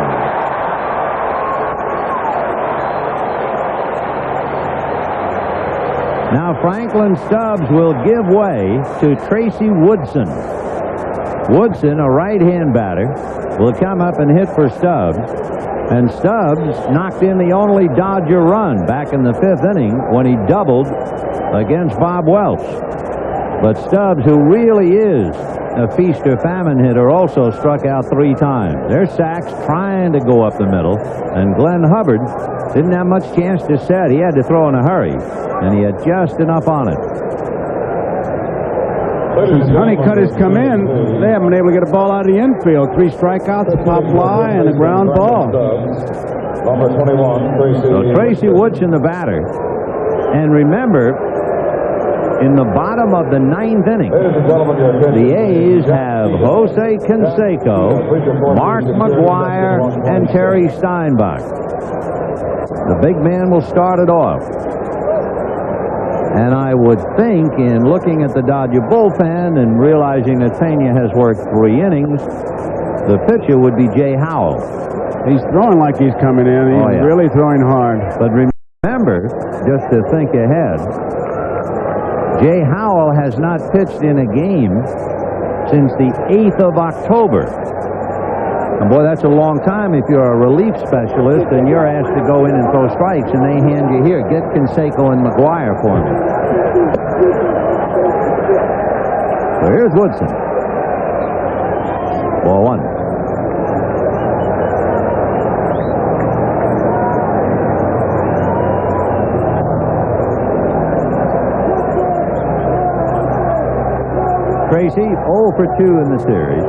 Now Franklin Stubbs will give way to Tracy Woodson. Woodson, a right-hand batter, will come up and hit for Stubbs. And Stubbs knocked in the only Dodger run back in the 5th inning when he doubled against Bob Welch. But Stubbs, who really is a feast or famine hitter, also struck out 3 times. There's Sachs trying to go up the middle, and Glenn Hubbard didn't have much chance to set. He had to throw in a hurry, and he had just enough on it. Since Honeycutt has come in, they haven't been able to get a ball out of the infield. 3 strikeouts, a pop fly, and a ground ball. Number 21, Tracy. So Tracy Woodson, the batter. And remember, in the bottom of the 9th inning, the A's have Jose Canseco, Mark McGwire, and Terry Steinbach. The big man will start it off. And I would think, in looking at the Dodger bullpen and realizing that Pena has worked 3 innings, the pitcher would be Jay Howell. He's throwing like he's coming in. He's really throwing hard. But remember, just to think ahead, Jay Howell has not pitched in a game since the 8th of October. And boy, that's a long time if you're a relief specialist and you're asked to go in and throw strikes, and they hand you, here, get Canseco and McGwire for me. So here's Woodson. Ball 1. Tracy 0 for 2 in the series.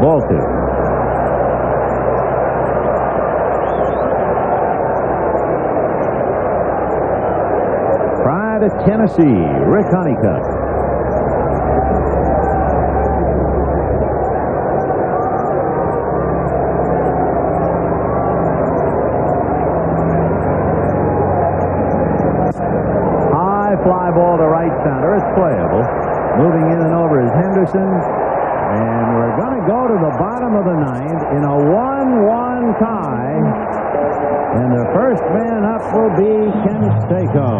Ball 2. Pride of Tennessee, Rick Honeycutt. High fly ball to right center. It's playable. Moving in and over is Henderson. And we're going to go to the bottom of the 9th in a 1-1 tie. And the first man up will be Canseco.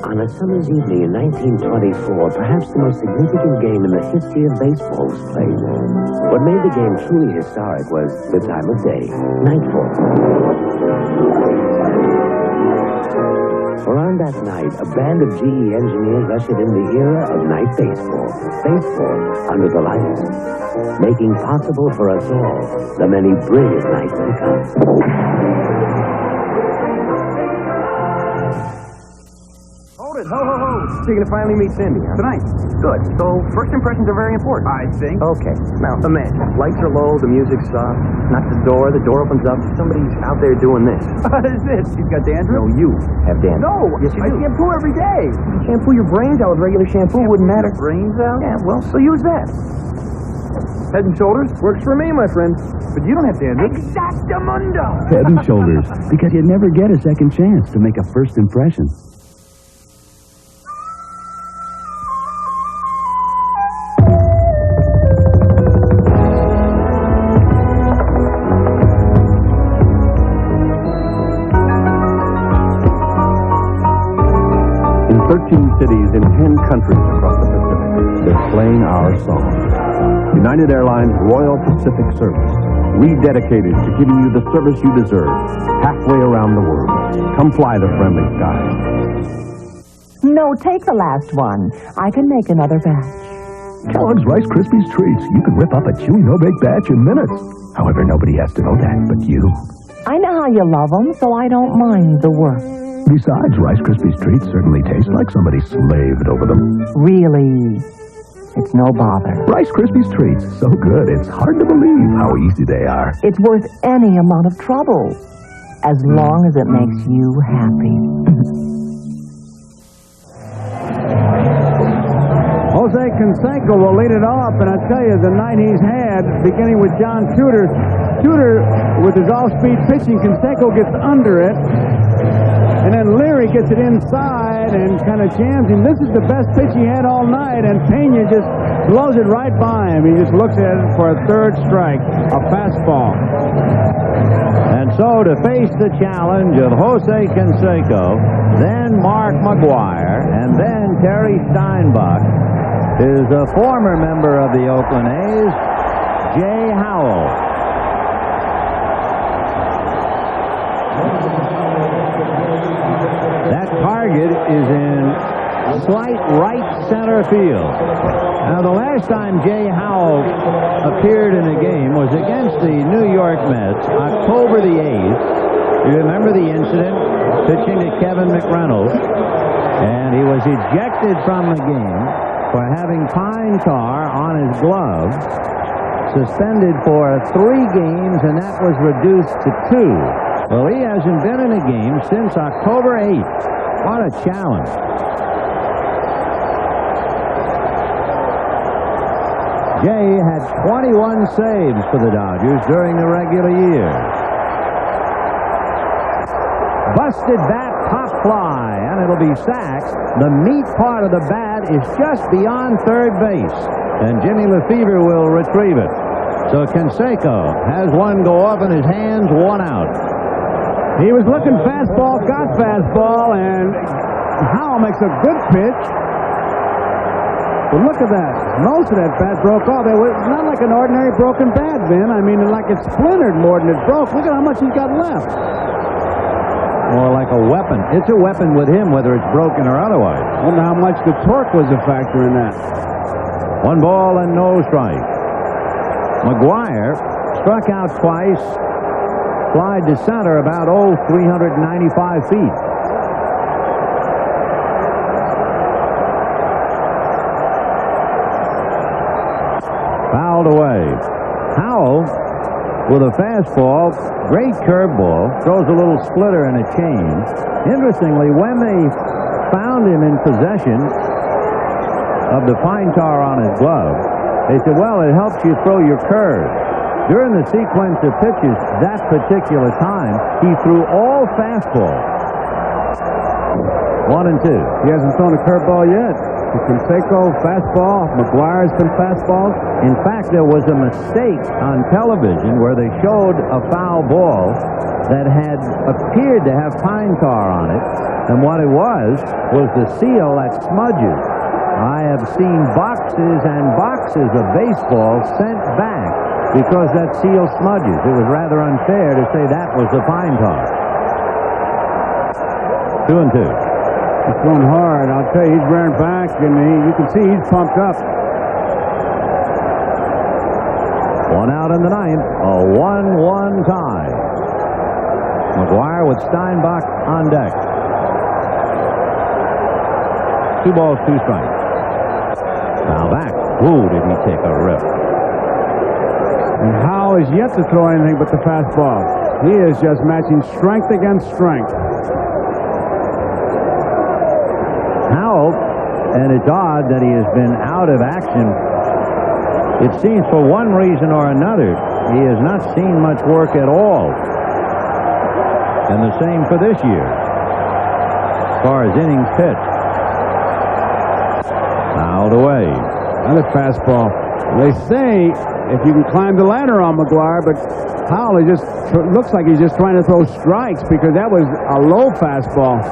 On a summer's evening in 1924, perhaps the most significant game in the history of baseball was played. What made the game truly historic was the time of day, nightfall. For on that night, a band of GE engineers ushered in the era of night baseball. Baseball under the lights. Making possible for us all the many brilliant nights to come. Hold it, ho, ho, ho. So you're going to finally meet Cindy, huh? Tonight. Good. So first impressions are very important. I think. Okay. Now, imagine. Lights are low, the music's soft. Knock the door opens up. Somebody's out there doing this. What is this? You've got dandruff? No, you have dandruff. No. Yes, you do. I shampoo every day. You shampoo your brains out with regular shampoo. Wouldn't matter. Brains out? Yeah, well, so use that. Head and Shoulders works for me, my friend. But you don't have dandruff. Exactamundo. Head and Shoulders, because you never get a second chance to make a first impression. In 13 cities in 10 countries across the Pacific, they're playing our song. United Airlines Royal Pacific Service, rededicated to giving you the service you deserve, halfway around the world. Come fly the friendly skies. No, take the last one. I can make another batch. Kellogg's Rice Krispies Treats. You can whip up a chewy no-bake batch in minutes. However, nobody has to know that but you. I know how you love them, so I don't mind the work. Besides, Rice Krispies Treats certainly taste like somebody slaved over them. Really? It's no bother. Rice Krispies Treats, so good, it's hard to believe how easy they are. It's worth any amount of trouble, as long as it makes you happy. Jose Canseco will lead it off, and I tell you, the night he's had, beginning with John Tudor, with his off-speed pitching, Canseco gets under it, and then Leary gets it inside and kind of jams him. This is the best pitch he had all night, and Pena just blows it right by him. He just looks at it for a third strike, a fastball. And so to face the challenge of Jose Canseco, then Mark McGwire, and then Terry Steinbach, is a former member of the Oakland A's, Jay Howell. That target is in slight right center field. Now, the last time Jay Howell appeared in a game was against the New York Mets, October the 8th. You remember the incident, pitching to Kevin McReynolds, and he was ejected from the game for having pine tar on his glove, suspended for 3 games, and that was reduced to 2. Well, he hasn't been in a game since October 8th. What a challenge. Jay had 21 saves for the Dodgers during the regular year. Busted bat, pop fly, and it'll be sacked. The meat part of the bat is just beyond third base, and Jimmy Lefebvre will retrieve it. So Canseco has one go off in his hands, 1 out. He was looking fastball, got fastball, and Howell makes a good pitch. But look at that. Most of that bat broke off. It was not like an ordinary broken bat, Vin. I mean, like it splintered more than it broke. Look at how much he's got left. More like a weapon. It's a weapon with him, whether it's broken or otherwise. I wonder how much the torque was a factor in that. 1 ball and no strike. McGwire struck out twice, flied to center about 395 feet. Fouled away. Howell with a fastball, great curveball, throws a little splitter and a change. Interestingly, when they found him in possession of the pine tar on his glove, they said, well, it helps you throw your curve. During the sequence of pitches that particular time, he threw all fastballs. 1 and 2. He hasn't thrown a curveball yet. Canseco, fastball. McGwire's been fastballs. In fact, there was a mistake on television where they showed a foul ball that had appeared to have pine tar on it, and what it was the seal that smudges. I have seen boxes and boxes of baseball sent back because that seal smudges. It was rather unfair to say that was the pine tar. 2 and 2. He's throwing hard. I'll tell you, he's rearing back, and you can see he's pumped up. 1 out in the 9th, a 1-1 tie. McGwire with Steinbach on deck. 2 balls, 2 strikes. Now back. Ooh, did he take a rip. And Howell is yet to throw anything but the fastball. He is just matching strength against strength. Howell, and it's odd that he has been out of action. It seems for one reason or another, he has not seen much work at all. And the same for this year, as far as innings pitched. Fouled away. Another fastball. They say if you can climb the ladder on McGwire, but Howell just looks like he's just trying to throw strikes because that was a low fastball.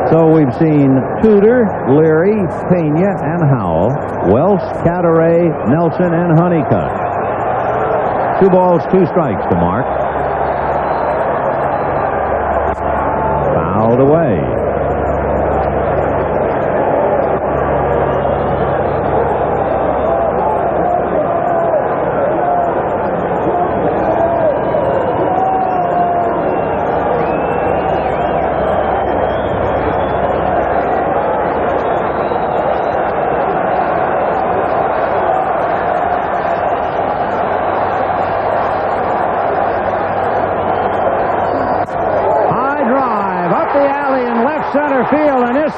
So we've seen Tudor, Leary, Pena, and Howell, Welsh, Cadaret, Nelson, and Honeycutt. 2 balls, 2 strikes to Mark. Fouled away.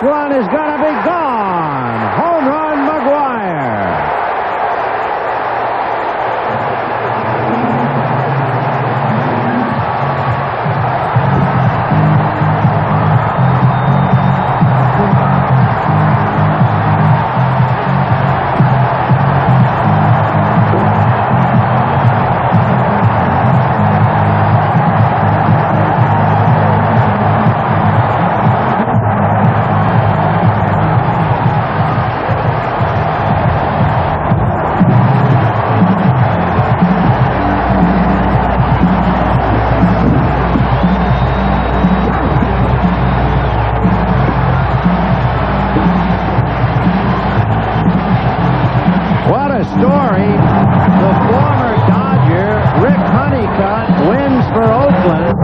one is going to be gone. Home run, McGuire. Story. The former Dodger, Rick Honeycutt, wins for Oakland.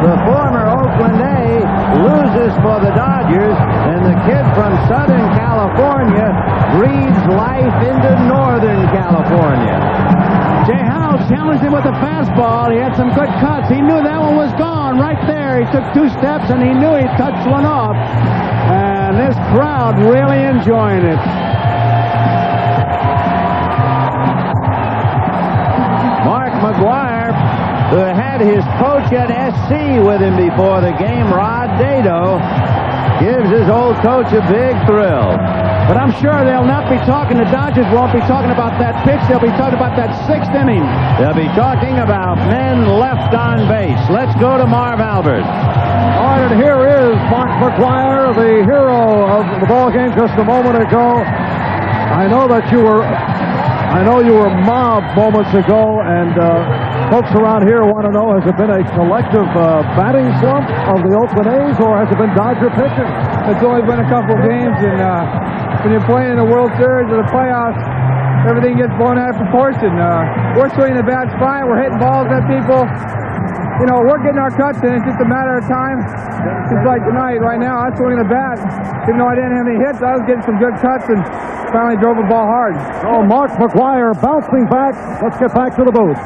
The former Oakland A loses for the Dodgers, and the kid from Southern California breathes life into Northern California. Jay House challenged him with a fastball. He had some good cuts. He knew that one was gone right there. He took 2 steps, and he knew he'd touched one off. And this crowd really enjoying it. McGuire, who had his coach at SC with him before the game, Rod Dedeaux, gives his old coach a big thrill. But I'm sure they'll not be talking, the Dodgers won't be talking about that pitch. They'll be talking about that 6th inning. They'll be talking about men left on base. Let's go to Marv Albert. All right, and here is Mark McGuire, the hero of the ball game just a moment ago. I know you were mobbed moments ago, and folks around here want to know, has it been a collective batting slump of the Oakland A's, or has it been Dodger pitching? It's only been a couple games, and when you're playing in the World Series or the playoffs, everything gets blown out of proportion. We're swinging a bad spot. We're hitting balls at people. You know, we're getting our cuts in. It's just a matter of time. Just like tonight, right now, I'm swinging a bat. Even though I didn't have any hits, I was getting some good cuts and finally drove the ball hard. So Mark McGuire bouncing back. Let's get back to the booth.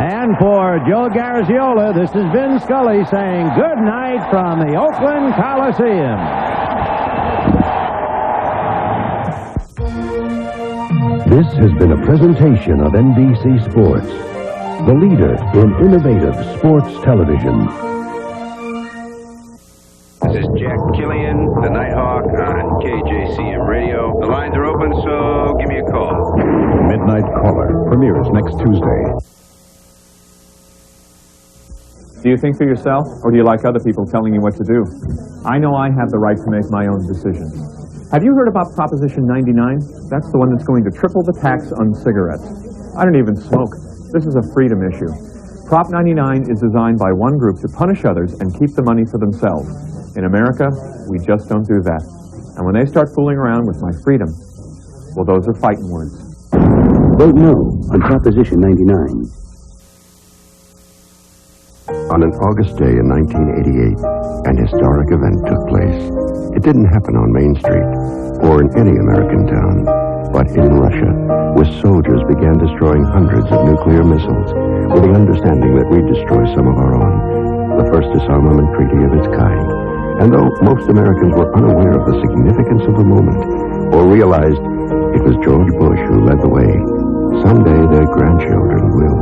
And for Joe Garagiola, this is Vin Scully saying good night from the Oakland Coliseum. This has been a presentation of NBC Sports, the leader in innovative sports television. This is Jack Killian, the Nighthawk on KJCM Radio. The lines are open, so give me a call. Midnight Caller premieres next Tuesday. Do you think for yourself, or do you like other people telling you what to do? I know I have the right to make my own decisions. Have you heard about Proposition 99? That's the one that's going to triple the tax on cigarettes. I don't even smoke. This is a freedom issue. Prop 99 is designed by one group to punish others and keep the money for themselves. In America, we just don't do that. And when they start fooling around with my freedom, well, those are fighting words. Vote no on Proposition 99. On an August day in 1988, an historic event took place. It didn't happen on Main Street or in any American town, but in Russia, where soldiers began destroying hundreds of nuclear missiles with the understanding that we'd destroy some of our own, the first disarmament treaty of its kind. And though most Americans were unaware of the significance of the moment or realized it was George Bush who led the way, someday their grandchildren will.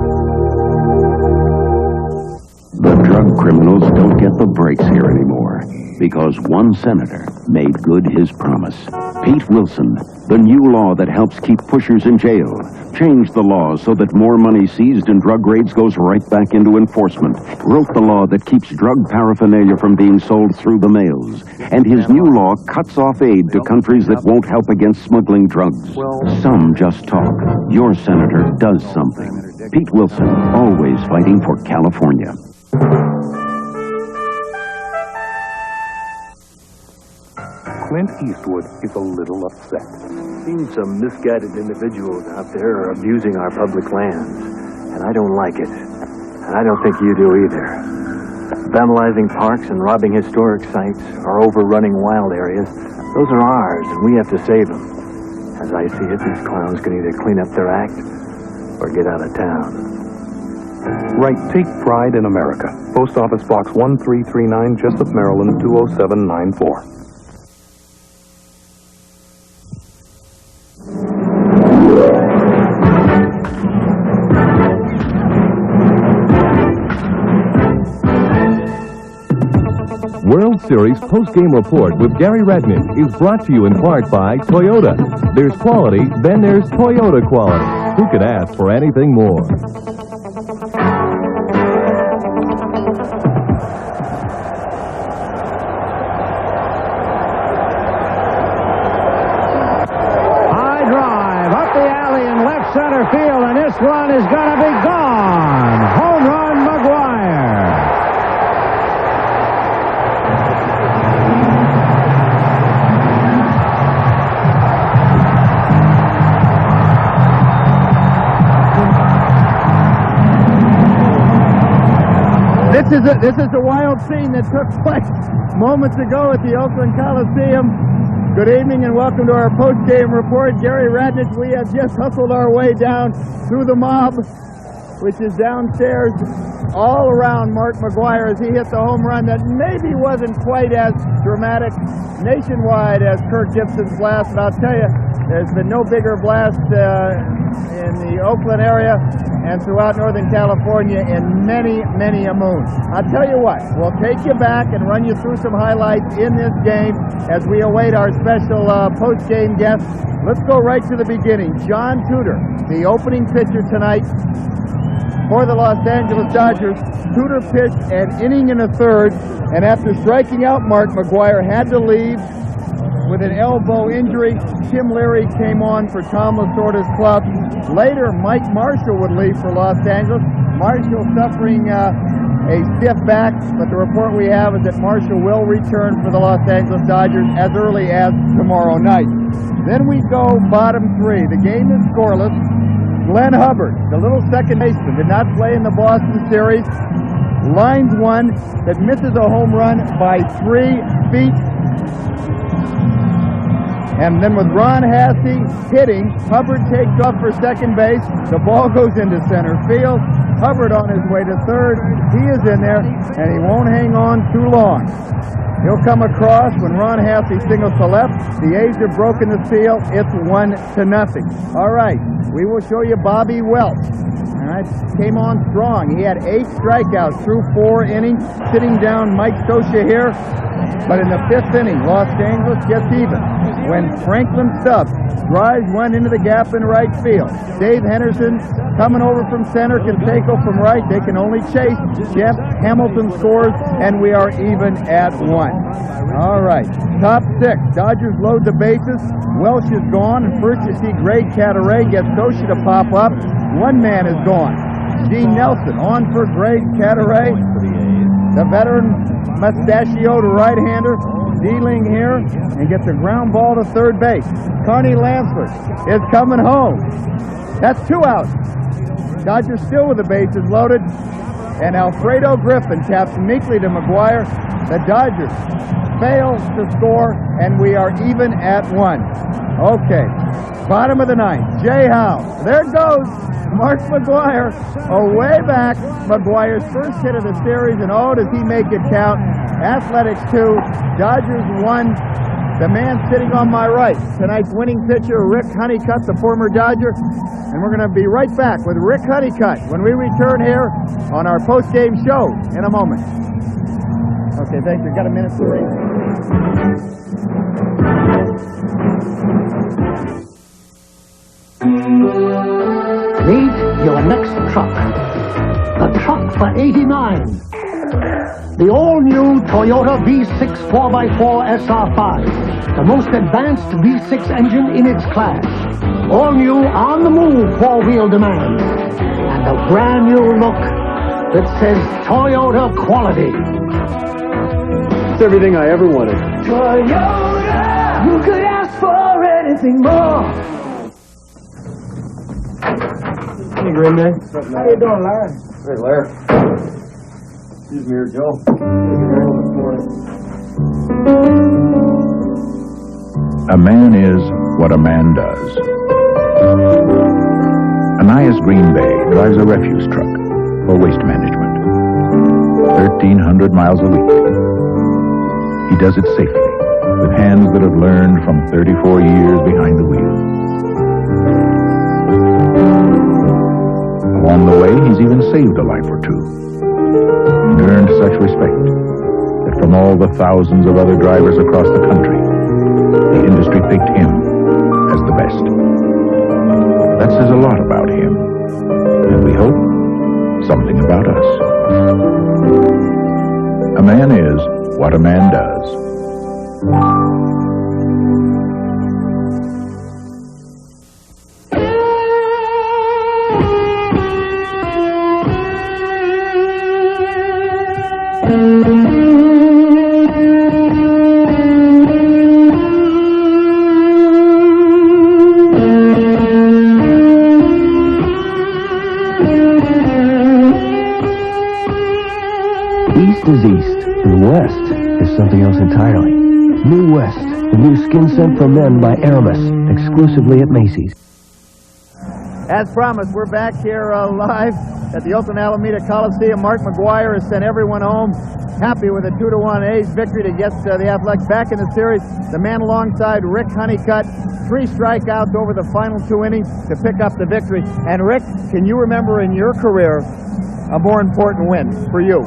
The drug criminals don't get the breaks here anymore because one senator made good his promise. Pete Wilson, the new law that helps keep pushers in jail, changed the law so that more money seized in drug raids goes right back into enforcement, wrote the law that keeps drug paraphernalia from being sold through the mails, and his new law cuts off aid to countries that won't help against smuggling drugs. Some just talk. Your senator does something. Pete Wilson, always fighting for California. Clint Eastwood is a little upset. Seems some misguided individuals out there are abusing our public lands, and I don't like it. And I don't think you do either. Vandalizing parks and robbing historic sites or overrunning wild areas, those are ours, and we have to save them. As I see it, these clowns can either clean up their act or get out of town. Write Take Pride in America. Post Office Box 1339, Jessup, Maryland 20794. World Series post-game report with Gary Redman is brought to you in part by Toyota. There's quality, then there's Toyota quality. Who could ask for anything more? High drive up the alley in left center field, and this run is going to be gone. Home run, McGuire. This is a wild scene that took place moments ago at the Oakland Coliseum. Good evening and welcome to our post-game report. Gary Radnich, we have just hustled our way down through the mob, which is downstairs all around Mark McGuire as he hit the home run that maybe wasn't quite as dramatic nationwide as Kirk Gibson's blast, but I'll tell you, there's been no bigger blast in the Oakland area and throughout Northern California in many, many a moon. I'll tell you what, we'll take you back and run you through some highlights in this game as we await our special post-game guest. Let's go right to the beginning. John Tudor, the opening pitcher tonight for the Los Angeles Dodgers. Tudor pitched an inning and a third, and after striking out Mark McGuire, had to leave with an elbow injury. Tim Leary came on for Tom Lasorda's club. Later, Mike Marshall would leave for Los Angeles. Marshall suffering a stiff back, but the report we have is that Marshall will return for the Los Angeles Dodgers as early as tomorrow night. Then we go bottom three. The game is scoreless. Glenn Hubbard, the little second baseman, did not play in the Boston series. Lines one that misses a home run by 3 feet. And then with Ron Hassey hitting, Hubbard takes off for second base. The ball goes into center field. Hubbard on his way to third. He is in there, and he won't hang on too long. He'll come across when Ron Hassey singles to left. The A's have broken the seal. It's 1-0. All right, we will show you Bobby Welch. All right, came on strong. He had 8 strikeouts through 4 innings, sitting down Mike Scioscia here. But in the 5th inning, Los Angeles gets even when Franklin Stubbs drives one into the gap in right field. Dave Henderson coming over from center, Canseco from right. They can only chase. Jeff Hamilton scores, and we are even at 1. All right, top 6. Dodgers load the bases. Welch is gone, and first you see Greg Cadaret get Scioscia to pop up. One man is gone. Gene Nelson on for Greg Cadaret. The veteran mustachioed right-hander dealing here and gets a ground ball to third base. Carney Lansford is coming home. That's 2 outs. Dodgers still with the bases loaded, and Alfredo Griffin taps meekly to McGuire. The Dodgers fail to score, and we are even at 1. Okay, bottom of the 9th. Jay Howe. There goes Mark McGuire, way back. McGuire's first hit of the series, and oh, does he make it count. Athletics 2, Dodgers 1. The man sitting on my right, tonight's winning pitcher, Rick Honeycutt, the former Dodger. And we're going to be right back with Rick Honeycutt when we return here on our post-game show in a moment. Okay, thanks. We've got a minute to read. Meet your next truck. The truck for 89. The all-new Toyota V6 4x4 SR5. The most advanced V6 engine in its class. All-new, on-the-move four-wheel demand. And a brand-new look that says Toyota quality. It's everything I ever wanted. Toyota! You could ask for anything more. Hey, Green Day. How you doing, Larry? Hey, Larry. Excuse me here, Joe. A man is what a man does. Anais Green Bay drives a refuse truck for waste management. 1,300 miles a week. He does it safely, with hands that have learned from 34 years behind the wheel. Along the way, he's even saved a life or two, and earned such respect that from all the thousands of other drivers across the country, the industry picked him as the best. That says a lot about him, and we hope something about us. A man is what a man does. East is east, and west is something else entirely. New West, the new skin scent for men by Aramis, exclusively at Macy's. As promised, we're back here live at the Oakland Alameda Coliseum. Mark McGwire has sent everyone home happy with a 2-1 A's victory to get the Athletics back in the series. The man alongside Rick Honeycutt, 3 strikeouts over the final 2 innings to pick up the victory. And Rick, can you remember in your career a more important win for you?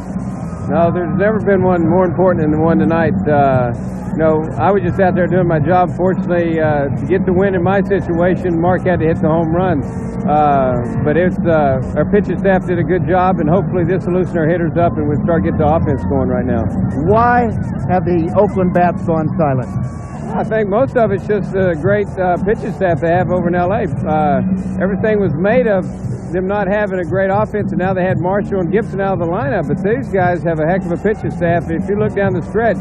No, there's never been one more important than the one tonight. I was just out there doing my job. Fortunately, to get the win in my situation, Mark had to hit the home run. But our pitching staff did a good job, and hopefully this will loosen our hitters up and we'll start getting the offense going right now. Why have the Oakland bats gone silent? I think most of it's just the great pitching staff they have over in L.A. Everything was made of them not having a great offense, and now they had Marshall and Gibson out of the lineup. But these guys have a heck of a pitching staff. If you look down the stretch,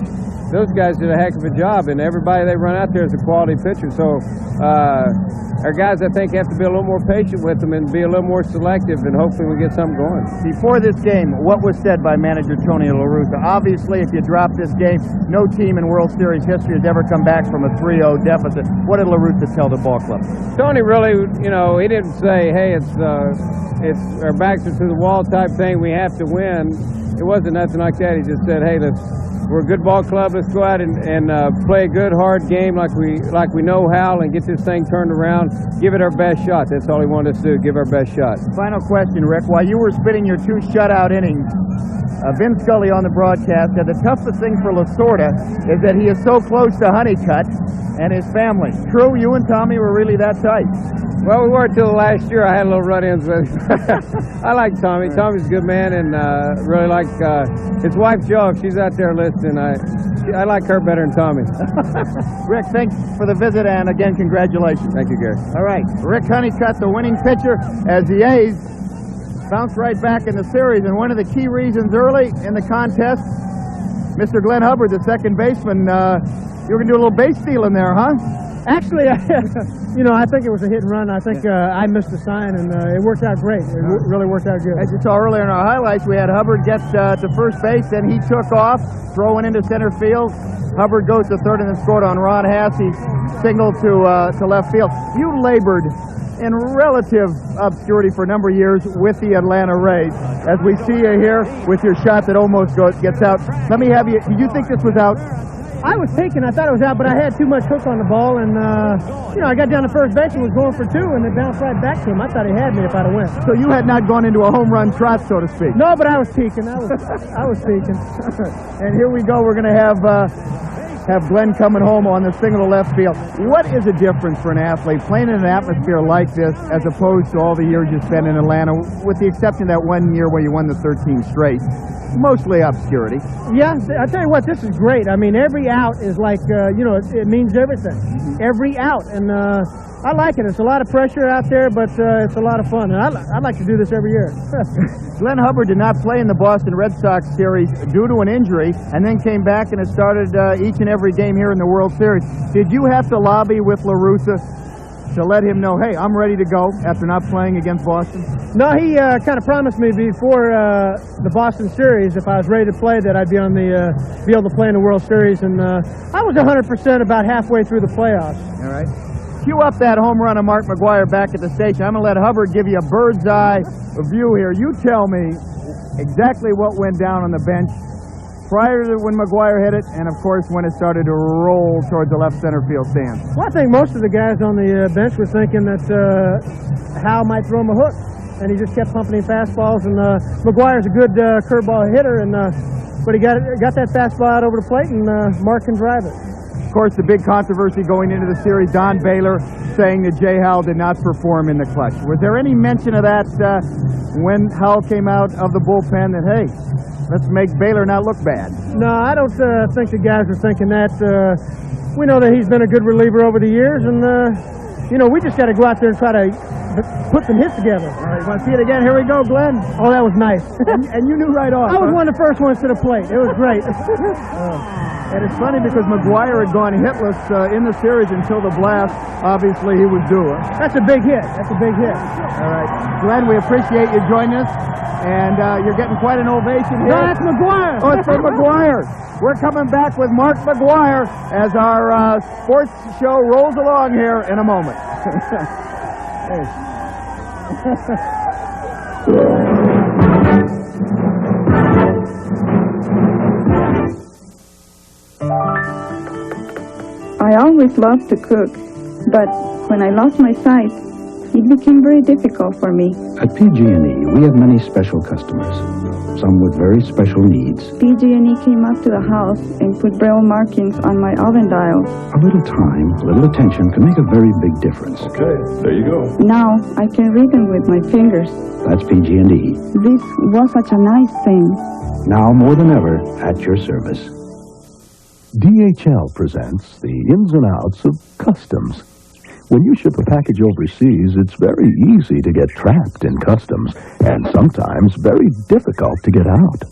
those guys did a heck of a job, and everybody they run out there is a quality pitcher. So our guys, I think, have to be a little more patient with them and be a little more selective, and hopefully we get something going. Before this game, what was said by manager Tony La Russa? Obviously, if you drop this game, no team in World Series history has ever come back from a 3-0 deficit. What did La Russa tell the ball club? Tony really, he didn't say, hey, it's our backs are to the wall type thing, we have to win. It wasn't nothing like that. He just said, hey, we're a good ball club. Let's go out and play a good, hard game like we know how, and get this thing turned around. Give it our best shot. That's all he wanted us to do, give our best shot. Final question, Rick. While you were spitting your 2 shutout innings, Vin Scully on the broadcast said the toughest thing for Lasorda is that he is so close to Honeycutt and his family. True, you and Tommy were really that tight? Well, we were till last year. I had a little run-ins with him. I like Tommy. Tommy's a good man, and really like his wife, Jo. If she's out there listening, I like her better than Tommy. Rick, thanks for the visit, and again, congratulations. Thank you, Gary. All right, Rick Honeycutt, the winning pitcher, as the A's bounce right back in the series. And one of the key reasons early in the contest, Mr. Glenn Hubbard, the second baseman, you were going to do a little base stealing there, huh? Actually, I think it was a hit and run. I think I missed the sign, and it worked out great. It really worked out good. As you saw earlier in our highlights, we had Hubbard get to first base, and he took off, throwing into center field. Hubbard goes to third and then scored on Ron Hassey, single to left field. You labored in relative obscurity for a number of years with the Atlanta Rays. As we see you here with your shot that almost gets out. Let me have you, did you think this was out? I was thinking, I thought it was out, but I had too much hook on the ball, and, I got down to first base and was going for 2, and it bounced right back to him. I thought he had me if I'd have went. So you had not gone into a home run trot, so to speak? No, but I was peeking. I was peeking. And here we go. We're going to have Glenn coming home on the single to left field. What is the difference for an athlete playing in an atmosphere like this as opposed to all the years you spent in Atlanta, with the exception of that 1 year where you won the 13 straight? Mostly obscurity. Yeah, I tell you what, this is great. I mean, every out is like, it means everything. Mm-hmm. Every out. And I like it. It's a lot of pressure out there, but it's a lot of fun. And I'd like to do this every year. Glenn Hubbard did not play in the Boston Red Sox series due to an injury, and then came back and has started each and every game here in the World Series. Did you have to lobby with La Russa to let him know, hey, I'm ready to go after not playing against Boston? No, he kind of promised me before the Boston series, if I was ready to play, that I'd be on be able to play in the World Series, and I was 100% about halfway through the playoffs. All right. Cue up that home run of Mark McGwire back at the station. I'm going to let Hubbard give you a bird's eye view here. You tell me exactly what went down on the bench prior to when McGwire hit it, and of course when it started to roll towards the left center field stand. Well, I think most of the guys on the bench were thinking that Hal might throw him a hook, and he just kept pumping him fastballs. And McGwire's a good curveball hitter, and but he got that fastball out over the plate, and Mark can drive it. Of course, the big controversy going into the series, Don Baylor saying that Jay Howell did not perform in the clutch. Was there any mention of that when Howell came out of the bullpen that, hey, let's make Baylor not look bad? No, I don't think the guys are thinking that. We know that he's been a good reliever over the years, and, we just got to go out there and try to put some hits together. All right, want to see it again? Here we go, Glenn. Oh, that was nice. and you knew right off. I was one of the first ones to the plate. It was great. And it's funny because McGuire had gone hitless in the series until the blast. Obviously, he was due. That's a big hit. That's a big hit. All right. Glenn, we appreciate you joining us. And you're getting quite an ovation here. No, that's McGuire. Oh, it's from McGuire. We're coming back with Mark McGuire as our sports show rolls along here in a moment. I always loved to cook, but when I lost my sight, it became very difficult for me. At PG&E, we have many special customers, some with very special needs. PG&E came up to the house and put braille markings on my oven dial. A little time, a little attention can make a very big difference. Okay, there you go. Now I can read them with my fingers. That's PG&E. This was such a nice thing. Now more than ever, at your service. DHL presents the ins and outs of customs. When you ship a package overseas, it's very easy to get trapped in customs, and sometimes very difficult to get out.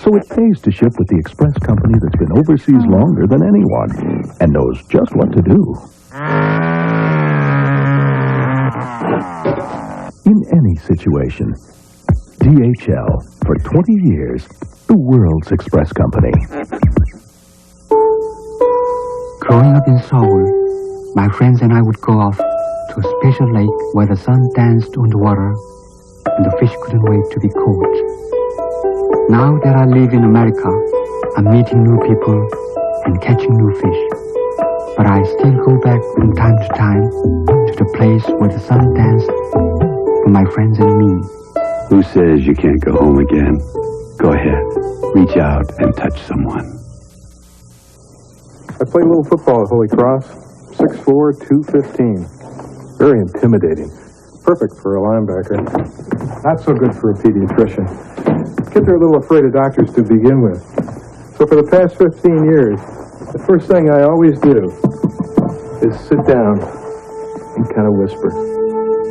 So it pays to ship with the express company that's been overseas longer than anyone, and knows just what to do. In any situation, DHL, for 20 years, the world's express company. Growing up in Seoul, my friends and I would go off to a special lake where the sun danced on the water and the fish couldn't wait to be caught. Now that I live in America, I'm meeting new people and catching new fish. But I still go back from time to time to the place where the sun danced for my friends and me. Who says you can't go home again? Go ahead. Reach out and touch someone. I played a little football at Holy Cross. 6'4", 215. Very intimidating. Perfect for a linebacker. Not so good for a pediatrician. Kids are a little afraid of doctors to begin with. So for the past 15 years, the first thing I always do is sit down and kind of whisper.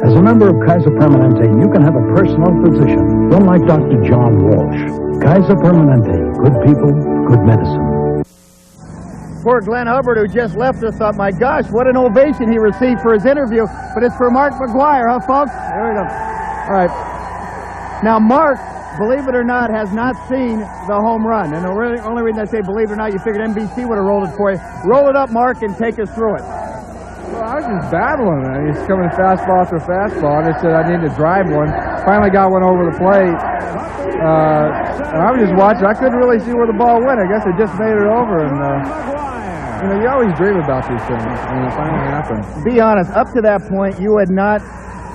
As a member of Kaiser Permanente, you can have a personal physician, one like Dr. John Walsh. Kaiser Permanente, good people, good medicine. Poor Glenn Hubbard, who just left us, thought, my gosh, what an ovation he received for his interview. But it's for Mark McGuire, huh, folks? There we go. All right. Now, Mark, believe it or not, has not seen the home run. And the only reason I say believe it or not, you figured NBC would have rolled it for you. Roll it up, Mark, and take us through it. Well, I was just battling. He's coming fastball after fastball. I just said I need to drive one. Finally got one over the plate. And I was just watching. I couldn't really see where the ball went. I guess it just made it over. And, you always dream about these things, and it finally happened. Be honest, up to that point, you had not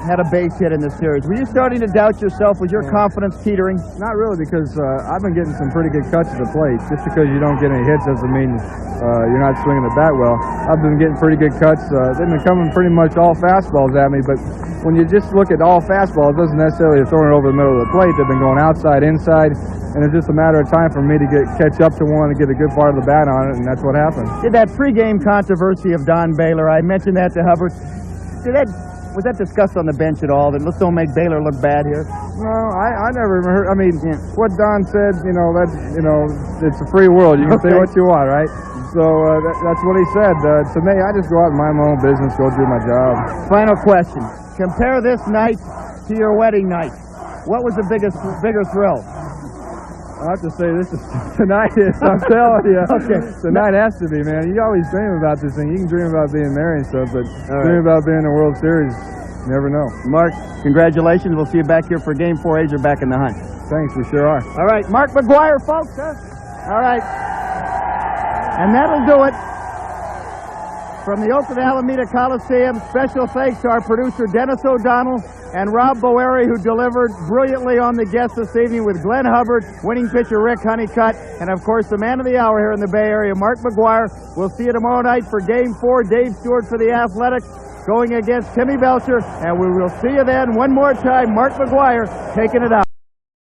had a base hit in the series. Were you starting to doubt yourself? Was your confidence teetering? Not really, because I've been getting some pretty good cuts at the plate. Just because you don't get any hits doesn't mean you're not swinging the bat well. I've been getting pretty good cuts. They've been coming pretty much all fastballs at me, but when you just look at all fastballs, it doesn't necessarily throw it over the middle of the plate. They've been going outside, inside, and it's just a matter of time for me to catch up to one and get a good part of the bat on it, and that's what happened. Did that pregame controversy of Don Baylor, I mentioned that to Hubbard, was that discussed on the bench at all, that let's don't make Baylor look bad here? No, I never even heard. I mean, what Don said, it's a free world. You can say what you want, right? So that's what he said. To me, I just go out and mind my own business, go do my job. Final question. Compare this night to your wedding night. What was the bigger thrill? I have to say this is tonight. I'm telling you, okay. Tonight has to be, man. You always dream about this thing. You can dream about being married and stuff, but dream about being in the World Series, you never know. Mark, congratulations. We'll see you back here for Game 4. A's are back in the hunt. Thanks, we sure are. All right, Mark McGuire, folks. All right, and that'll do it From the Oakland Alameda Coliseum, special thanks to our producer Dennis O'Donnell and Rob Boeri, who delivered brilliantly on the guests this evening with Glenn Hubbard, winning pitcher Rick Honeycutt, and of course the man of the hour here in the Bay Area, Mark McGwire. We'll see you tomorrow night for Game 4. Dave Stewart for the Athletics going against Timmy Belcher, and we will see you then one more time. Mark McGwire taking it out.